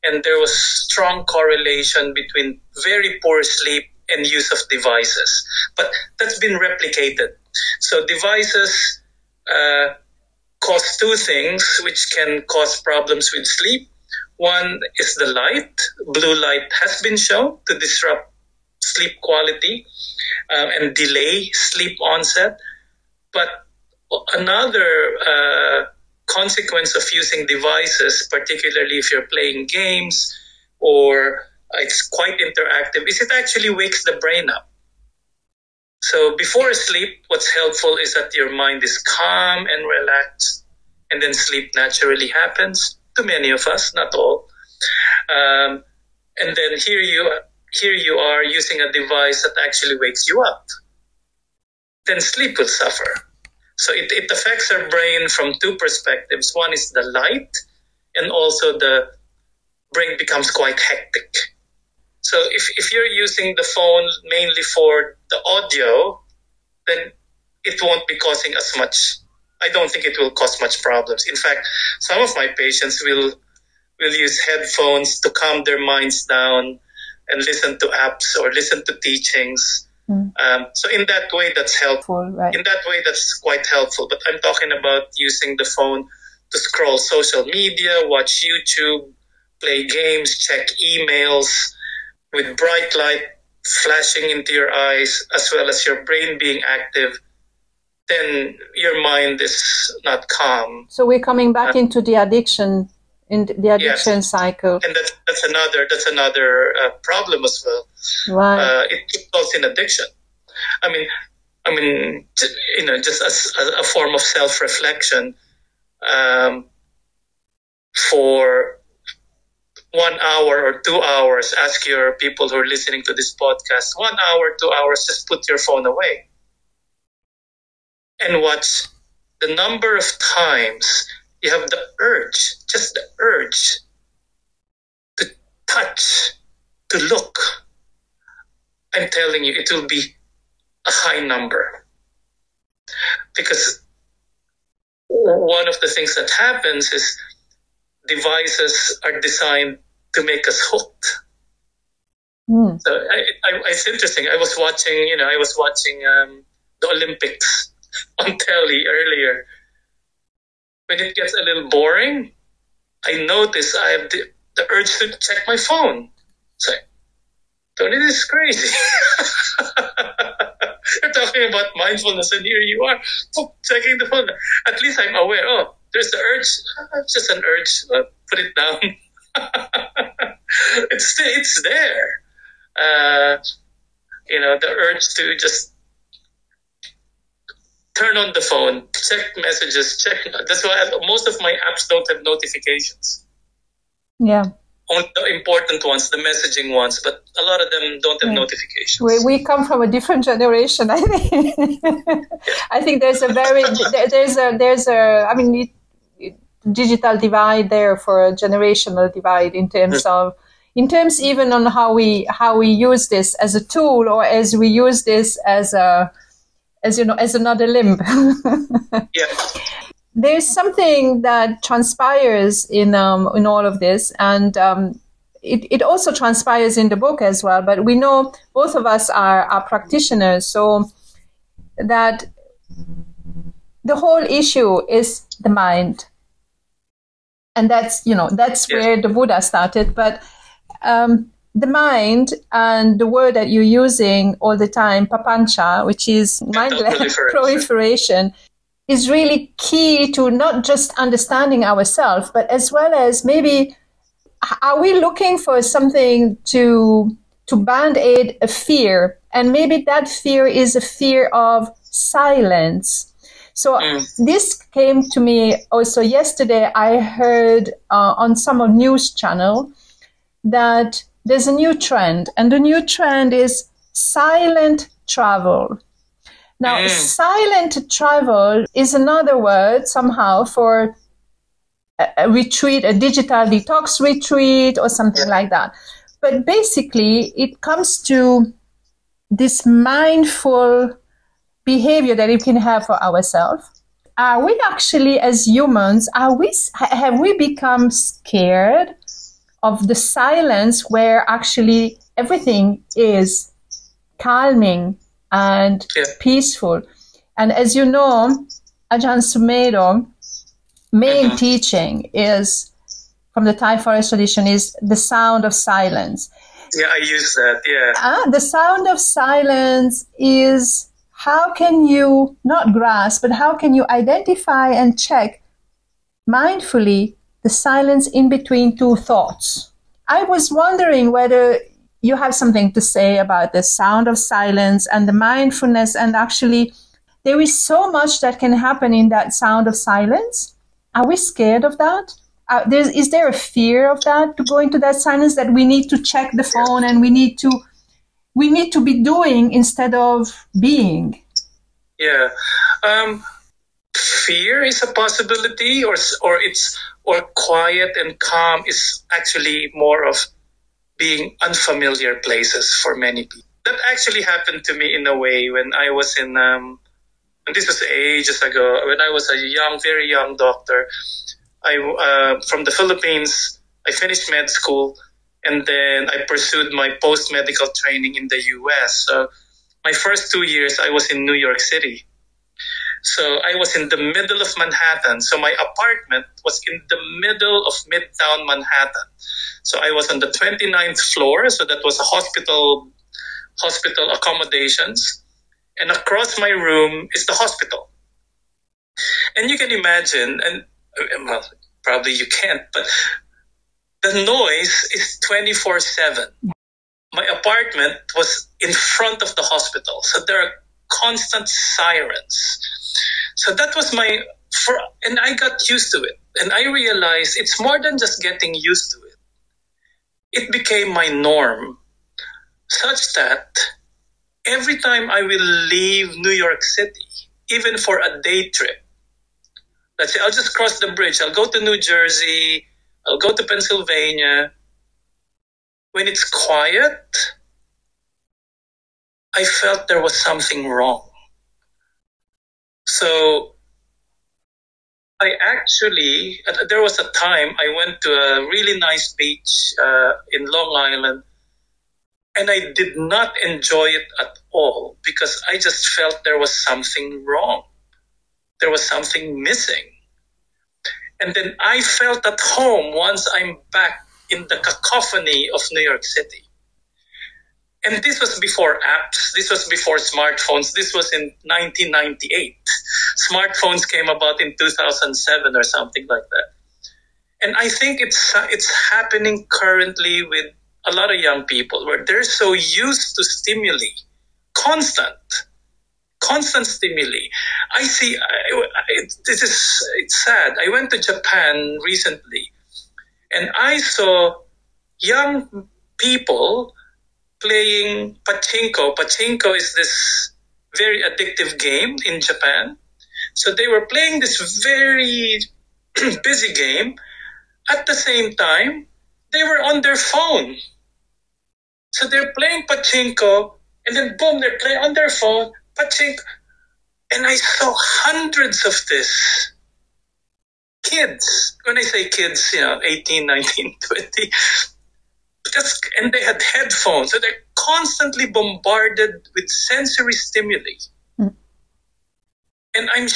and there was strong correlation between very poor sleep and use of devices. But that's been replicated. So devices cause two things which can cause problems with sleep. One is the light. Blue light has been shown to disrupt sleep quality and delay sleep onset. But another consequence of using devices, particularly if you're playing games or it's quite interactive, is it actually wakes the brain up. So before sleep, what's helpful is that your mind is calm and relaxed, and then sleep naturally happens to many of us, not all. And then here you are using a device that actually wakes you up. Then sleep will suffer. So it affects our brain from two perspectives. One is the light, and also the brain becomes quite hectic. So if you're using the phone mainly for the audio, then it won't be causing as much. I don't think it will cause much problems. In fact, some of my patients will use headphones to calm their minds down and listen to apps or listen to teachings. So in that way, that's helpful. Right. In that way, that's quite helpful. But I'm talking about using the phone to scroll social media, watch YouTube, play games, check emails, with bright light flashing into your eyes, as well as your brain being active, then your mind is not calm. So we're coming back into the addiction, cycle. And that's another problem as well. Right. It results in addiction. I mean, just as a form of self-reflection, for 1 hour or 2 hours, ask your people who are listening to this podcast, 1 hour, 2 hours, just put your phone away and watch the number of times you have the urge touch, to look, I'm telling you, it will be a high number. Because one of the things that happens is devices are designed to make us hooked. So it's interesting. I was watching the Olympics on telly earlier. When it gets a little boring, I notice I have the urge to check my phone. So, Tony, this is crazy. You're talking about mindfulness, and here you are checking the phone. At least I'm aware. Oh, there's the urge. It's just an urge. Put it down. It's there. The urge to just turn on the phone, check messages, That's why most of my apps don't have notifications. Yeah. Only the important ones, the messaging ones, but a lot of them don't have notifications. We come from a different generation, I think. I think there's a digital divide there, for a generational divide in terms even on how we use this as a tool, or as we use this as another limb. Yeah. There's something that transpires in all of this, and it also transpires in the book as well. But we know both of us are practitioners, so that the whole issue is the mind, and that's where the Buddha started. But the mind, and the word that you're using all the time, papancha, which is mindless proliferation, is really key to not just understanding ourselves, but as well as maybe, are we looking for something to band-aid a fear? And maybe that fear is a fear of silence. So this came to me also yesterday. I heard on some news channel that there's a new trend, and the new trend is silent travel. Now, silent travel is another word somehow for a retreat, a digital detox retreat or something like that. But basically, it comes to this mindful behavior that we can have for ourselves. Are we actually, as humans, have we become scared of the silence where actually everything is calming and peaceful? And as you know, Ajahn Sumedho main teaching is, from the Thai forest tradition, is the sound of silence. Yeah, I use that, The sound of silence is, how can you not grasp, but how can you identify and check mindfully the silence in between two thoughts? I was wondering whether you have something to say about the sound of silence and the mindfulness, and actually there is so much that can happen in that sound of silence. Are we scared of that? Is there a fear of that, to go into that silence, that we need to check the phone and we need to be doing instead of being? Yeah. Fear is a possibility, or quiet and calm is actually more of being unfamiliar places for many people. That actually happened to me in a way when I was in, and this was ages ago, when I was a very young doctor. From the Philippines, I finished med school, and then I pursued my post-medical training in the US. So my first 2 years, I was in New York City. So I was in the middle of Manhattan. So my apartment was in the middle of Midtown Manhattan. So I was on the 29th floor. So that was a hospital accommodations. And across my room is the hospital. And you can imagine, and well, probably you can't, but the noise is 24/7. My apartment was in front of the hospital. So there are constant sirens. So that was and I got used to it. And I realized it's more than just getting used to it. It became my norm, such that every time I will leave New York City, even for a day trip, let's say I'll just cross the bridge, I'll go to New Jersey, I'll go to Pennsylvania, when it's quiet, I felt there was something wrong. So there was a time I went to a really nice beach in Long Island, and I did not enjoy it at all because I just felt there was something wrong. There was something missing. And then I felt at home once I'm back in the cacophony of New York City. And this was before apps. This was before smartphones. This was in 1998. Smartphones came about in 2007 or something like that. And I think it's happening currently with a lot of young people where they're so used to stimuli, constant stimuli. I see, it's sad. I went to Japan recently and I saw young people playing pachinko. Pachinko is this very addictive game in Japan. So they were playing this very busy game. At the same time, they were on their phone. So they're playing pachinko, and then boom, they're playing on their phone, pachinko. And I saw hundreds of this. Kids, when I say kids, 18, 19, 20. And they had headphones, so they're constantly bombarded with sensory stimuli. And I'm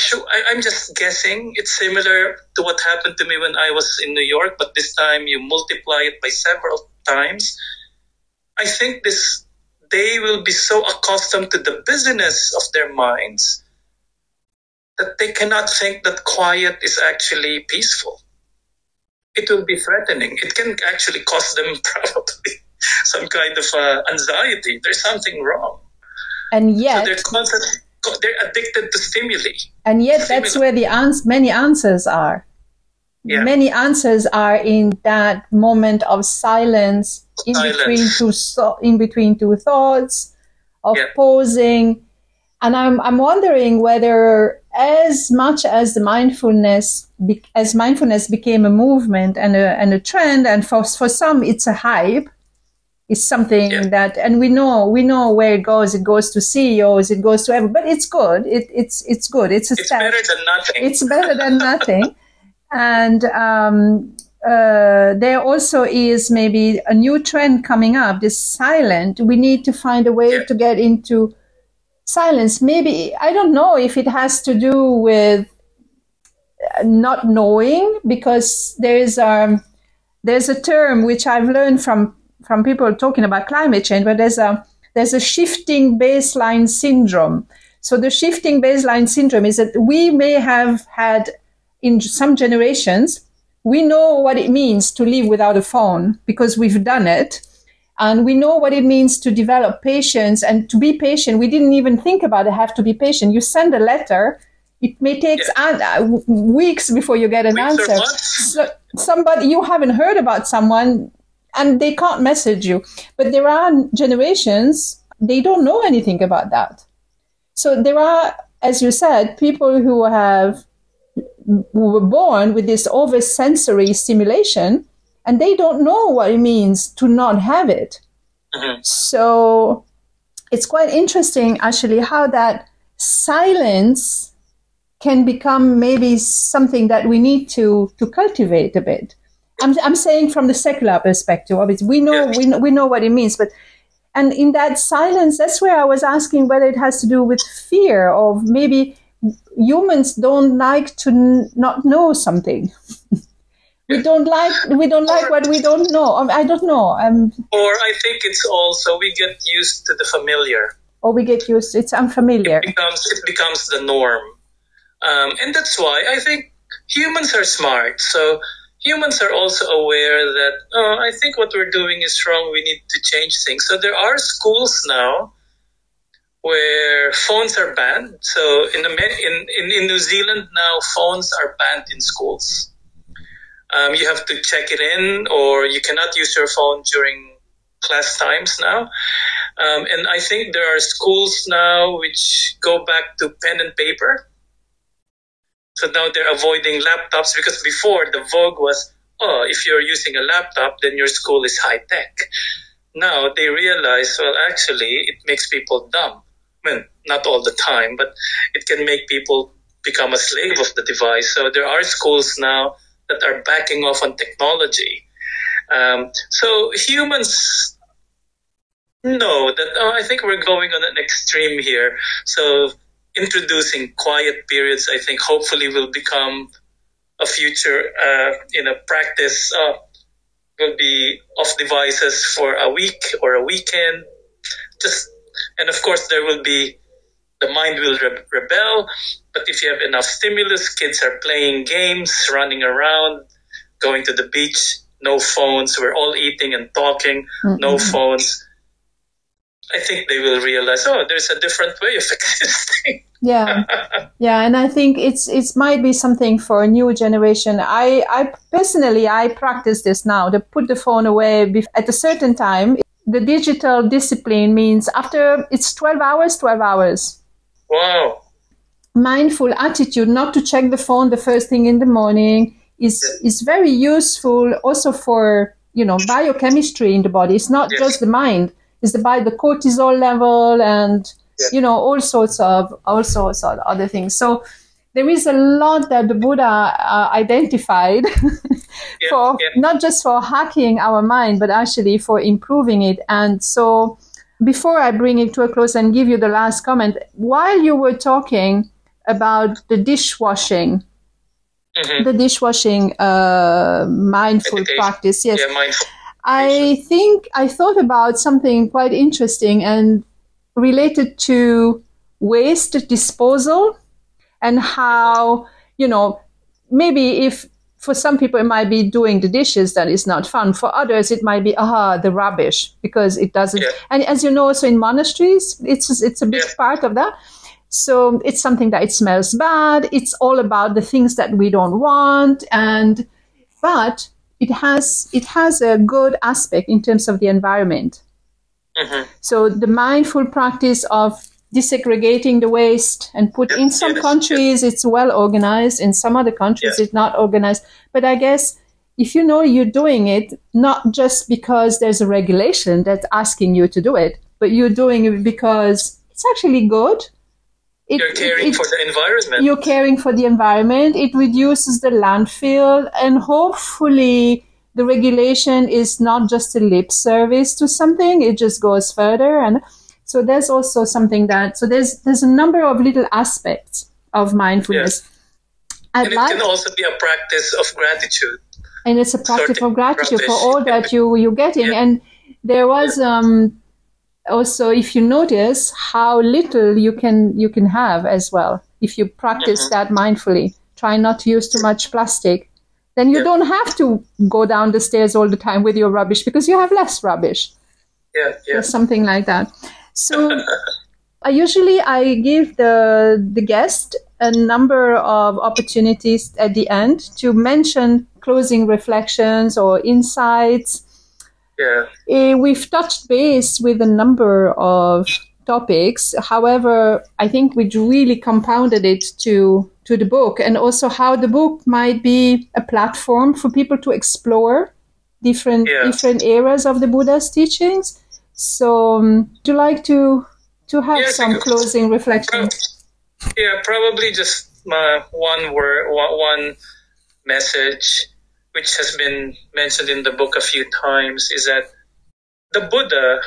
just guessing it's similar to what happened to me when I was in New York, but this time you multiply it by several times. I think they will be so accustomed to the busyness of their minds that they cannot think that quiet is actually peaceful. It will be threatening. It can actually cause them probably some kind of anxiety. There's something wrong. And yet, so they're addicted to stimuli. And yet, that's where many answers are. Yeah. Many answers are in that moment of silence, in between two thoughts, of pausing. And I'm wondering whether, as much as the mindfulness became a movement and a trend, and for some it's a hype, it's something that, and we know where it goes. It goes to CEOs, it goes to everybody, but it's good. It's good. It's better than nothing. It's better than nothing. And there also is maybe a new trend coming up. This silent. We need to find a way to get into silence. Maybe, I don't know if it has to do with not knowing, because there's a term which I've learned from people talking about climate change, but there's a shifting baseline syndrome. So the shifting baseline syndrome is that we may have had, in some generations, we know what it means to live without a phone because we've done it. And we know what it means to develop patience and to be patient. We didn't even think about it, have to be patient. You send a letter, it may take weeks before you get an answer. So somebody, you haven't heard about someone and they can't message you. But there are generations, they don't know anything about that. So there are, as you said, people who were born with this oversensory stimulation, and they don't know what it means to not have it. Mm-hmm. So it's quite interesting, actually, how that silence can become maybe something that we need to cultivate a bit. I'm saying from the secular perspective. Obviously, we know what it means, but and in that silence, that's where I was asking whether it has to do with fear of maybe humans don't like to not know something. We don't like what we don't know. I don't know. Or I think it's also we get used to the familiar. Or we get used. It's unfamiliar. It becomes the norm, and that's why I think humans are smart. So humans are also aware that I think what we're doing is wrong. We need to change things. So there are schools now where phones are banned. So in New Zealand now, phones are banned in schools. You have to check it in, or you cannot use your phone during class times now. And I think there are schools now which go back to pen and paper. So now they're avoiding laptops, because before the vogue was, if you're using a laptop, then your school is high tech. now they realize, well, actually, it makes people dumb. I mean, not all the time, but it can make people become a slave of the device. So there are schools now that are backing off on technology. So humans know that, I think we're going on an extreme here. So introducing quiet periods, I think, hopefully will become a future, practice. Will be off devices for a week or a weekend. And of course, there will be, the mind will rebel. But if you have enough stimulus, kids are playing games, running around, going to the beach, no phones. We're all eating and talking, no phones. I think they will realize, there's a different way of existing. Yeah, and I think it's might be something for a new generation. I personally practice this now, to put the phone away at a certain time. The digital discipline means after it's 12 hours. Wow. Mindful attitude, not to check the phone the first thing in the morning, is very useful also for, biochemistry in the body. It's not just the mind. It's the cortisol level and all sorts of other things. So there is a lot that the Buddha identified not just for hacking our mind, but actually for improving it. And so before I bring it to a close and give you the last comment, while you were talking about the dishwashing, mindful practice, mindful. I think I thought about something quite interesting and related to waste disposal, and how, maybe if for some people it might be doing the dishes that is not fun. For others, it might be, the rubbish, because it doesn't. Yeah. And as you know, also in monasteries, it's a big part of that. So it's something that it smells bad. It's all about the things that we don't want. But it has a good aspect in terms of the environment. So the mindful practice of desegregating the waste and in some countries it's well organized, in some other countries it's not organized. But I guess if you're doing it, not just because there's a regulation that's asking you to do it, but you're doing it because it's actually good. You're caring for the environment. You're caring for the environment. It reduces the landfill, and hopefully the regulation is not just a lip service to something. It just goes further. And so there's also something so there's a number of little aspects of mindfulness. And it can also be a practice of gratitude. And it's a practice of gratitude for all that you're getting. And there was also, if you notice how little you can have as well, if you practice that mindfully, try not to use too much plastic, then you don't have to go down the stairs all the time with your rubbish, because you have less rubbish. Or something like that. So I usually give the guest a number of opportunities at the end to mention closing reflections or insights. We've touched base with a number of topics. However, I think we really compounded it to the book, and also how the book might be a platform for people to explore different areas of the Buddha's teachings. So would you like to have some closing reflections? Probably just one message, which has been mentioned in the book a few times, is that the Buddha,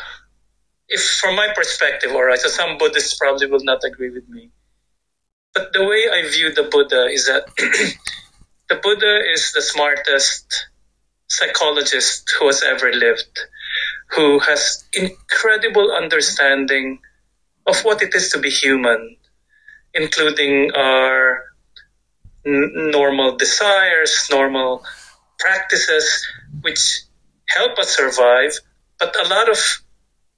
if from my perspective, so some Buddhists probably will not agree with me, but the way I view the Buddha is that the Buddha is the smartest psychologist who has ever lived, who has incredible understanding of what it is to be human, including our normal desires, normal practices, which help us survive, but a lot of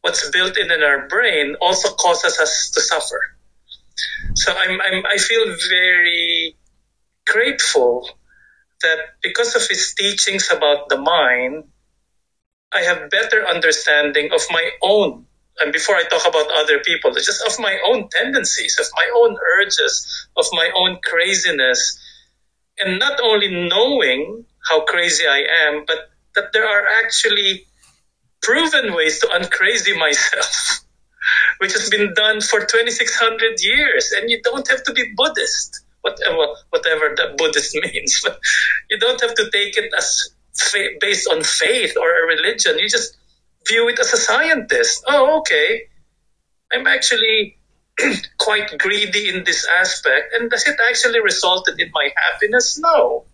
what's built in our brain also causes us to suffer. So I feel very grateful that because of his teachings about the mind, I have better understanding of my own, and before I talk about other people, just of my own tendencies, of my own urges, of my own craziness, and not only knowing how crazy I am, but that there are actually proven ways to uncrazy myself, which has been done for 2,600 years. And you don't have to be Buddhist, whatever that Buddhist means. But you don't have to take it as based on faith or a religion. You just view it as a scientist. Oh, okay. I'm actually quite greedy in this aspect. And does it actually resulted in my happiness? No.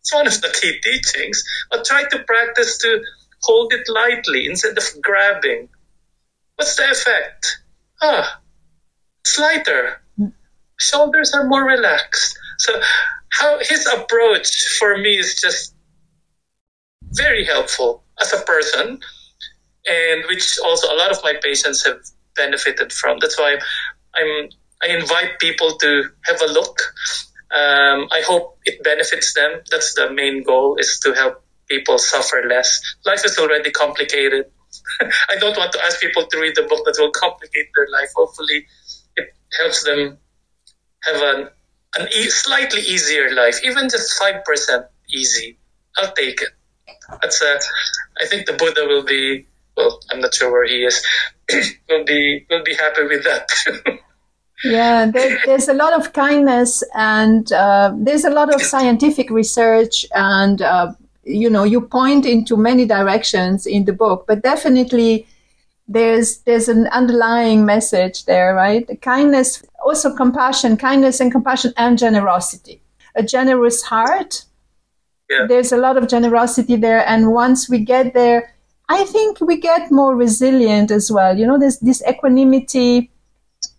It's one of the key teachings. But try to practice to hold it lightly instead of grabbing. What's the effect? It's lighter. Shoulders are more relaxed. So how his approach for me is just very helpful as a person, and which also a lot of my patients have benefited from. That's why I invite people to have a look. I hope it benefits them. That's the main goal, is to help people suffer less. Life is already complicated. I don't want to ask people to read a book that will complicate their life. Hopefully it helps them have an slightly easier life, even just 5% easy. I'll take it. I think the Buddha will be, well, I'm not sure where he is, will be happy with that. Yeah, there's a lot of kindness, and there's a lot of scientific research, and you point into many directions in the book, but definitely there's an underlying message there, right? Kindness, also compassion, kindness and compassion and generosity. A generous heart. Yeah. There's a lot of generosity there, and once we get there, I think we get more resilient as well. There's this equanimity,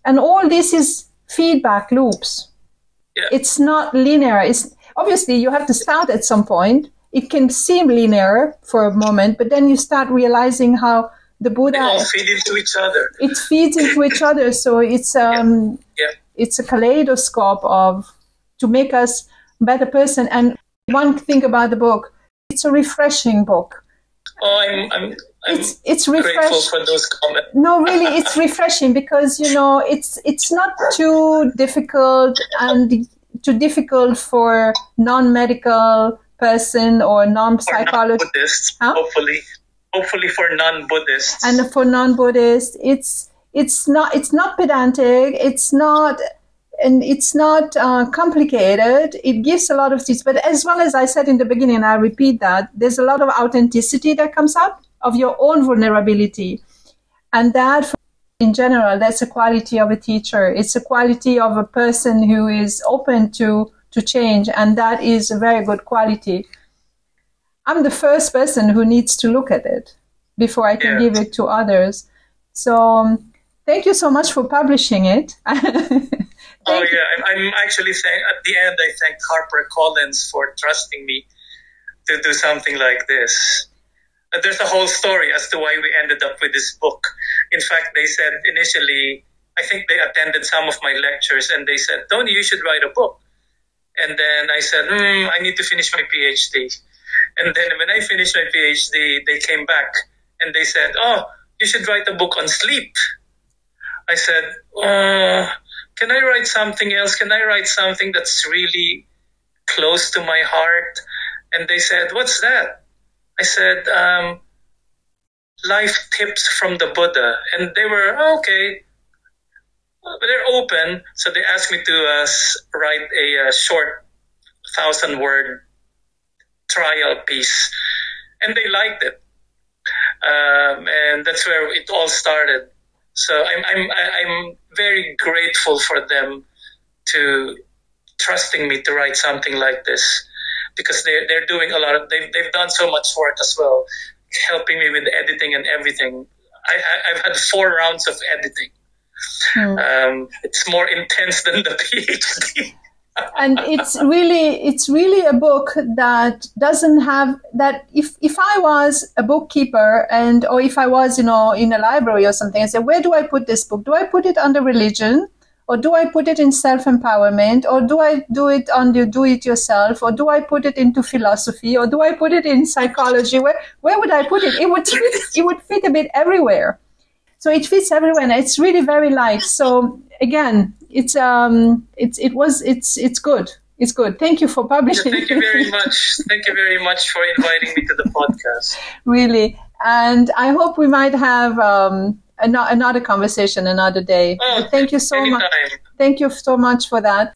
and all this is feedback loops. Yeah. It's not linear. It's obviously you have to start at some point. It can seem linear for a moment, but then you start realizing how the Buddha... They all feed into each other. It feeds into each other. So it's it's a kaleidoscope to make us a better person. And one thing about the book, it's a refreshing book. Oh, I'm it's grateful for those comments. No, really, it's refreshing because, it's not too difficult and too difficult for non-medical person or non-psychologist. Or non-Buddhists, hopefully for non-Buddhists. And for non-Buddhists, it's not pedantic. It's not complicated. It gives a lot of things. But as well as I said in the beginning, and I repeat that, there's a lot of authenticity that comes up of your own vulnerability. And that, in general, that's a quality of a teacher. It's a quality of a person who is open to change. And that is a very good quality. I'm the first person who needs to look at it before I can give it to others. So thank you so much for publishing it. I'm actually saying at the end, I thank HarperCollins for trusting me to do something like this. There's a whole story as to why we ended up with this book. In fact, they said initially, I think they attended some of my lectures and they said, Tony, you should write a book. And then I said, I need to finish my PhD. And then when I finished my PhD, they came back and they said, you should write a book on sleep. I said, can I write something else? Can I write something that's really close to my heart? And they said, what's that? I said, life tips from the Buddha. And they were, okay. But they're open. So they asked me to write a short 1,000-word trial piece. And they liked it. And that's where it all started. So I'm very grateful for them to trusting me to write something like this, because they're doing a lot of they've done so much work as well, helping me with editing and everything. I've had 4 rounds of editing. It's more intense than the PhD. And it's really a book that doesn't have that. If I was a bookkeeper or if I was, in a library or something, I said, where do I put this book? Do I put it under religion, or do I put it in self-empowerment, or do I do it under do-it-yourself, or do I put it into philosophy, or do I put it in psychology? Where would I put it? It would fit a bit everywhere. So it fits everywhere, and it's really very light. So again, it's good. It's good. Thank you for publishing. Thank you very much. Thank you very much for inviting me to the podcast. Really. And I hope we might have another conversation another day. Oh, thank you so anytime. much. Thank you so much for that.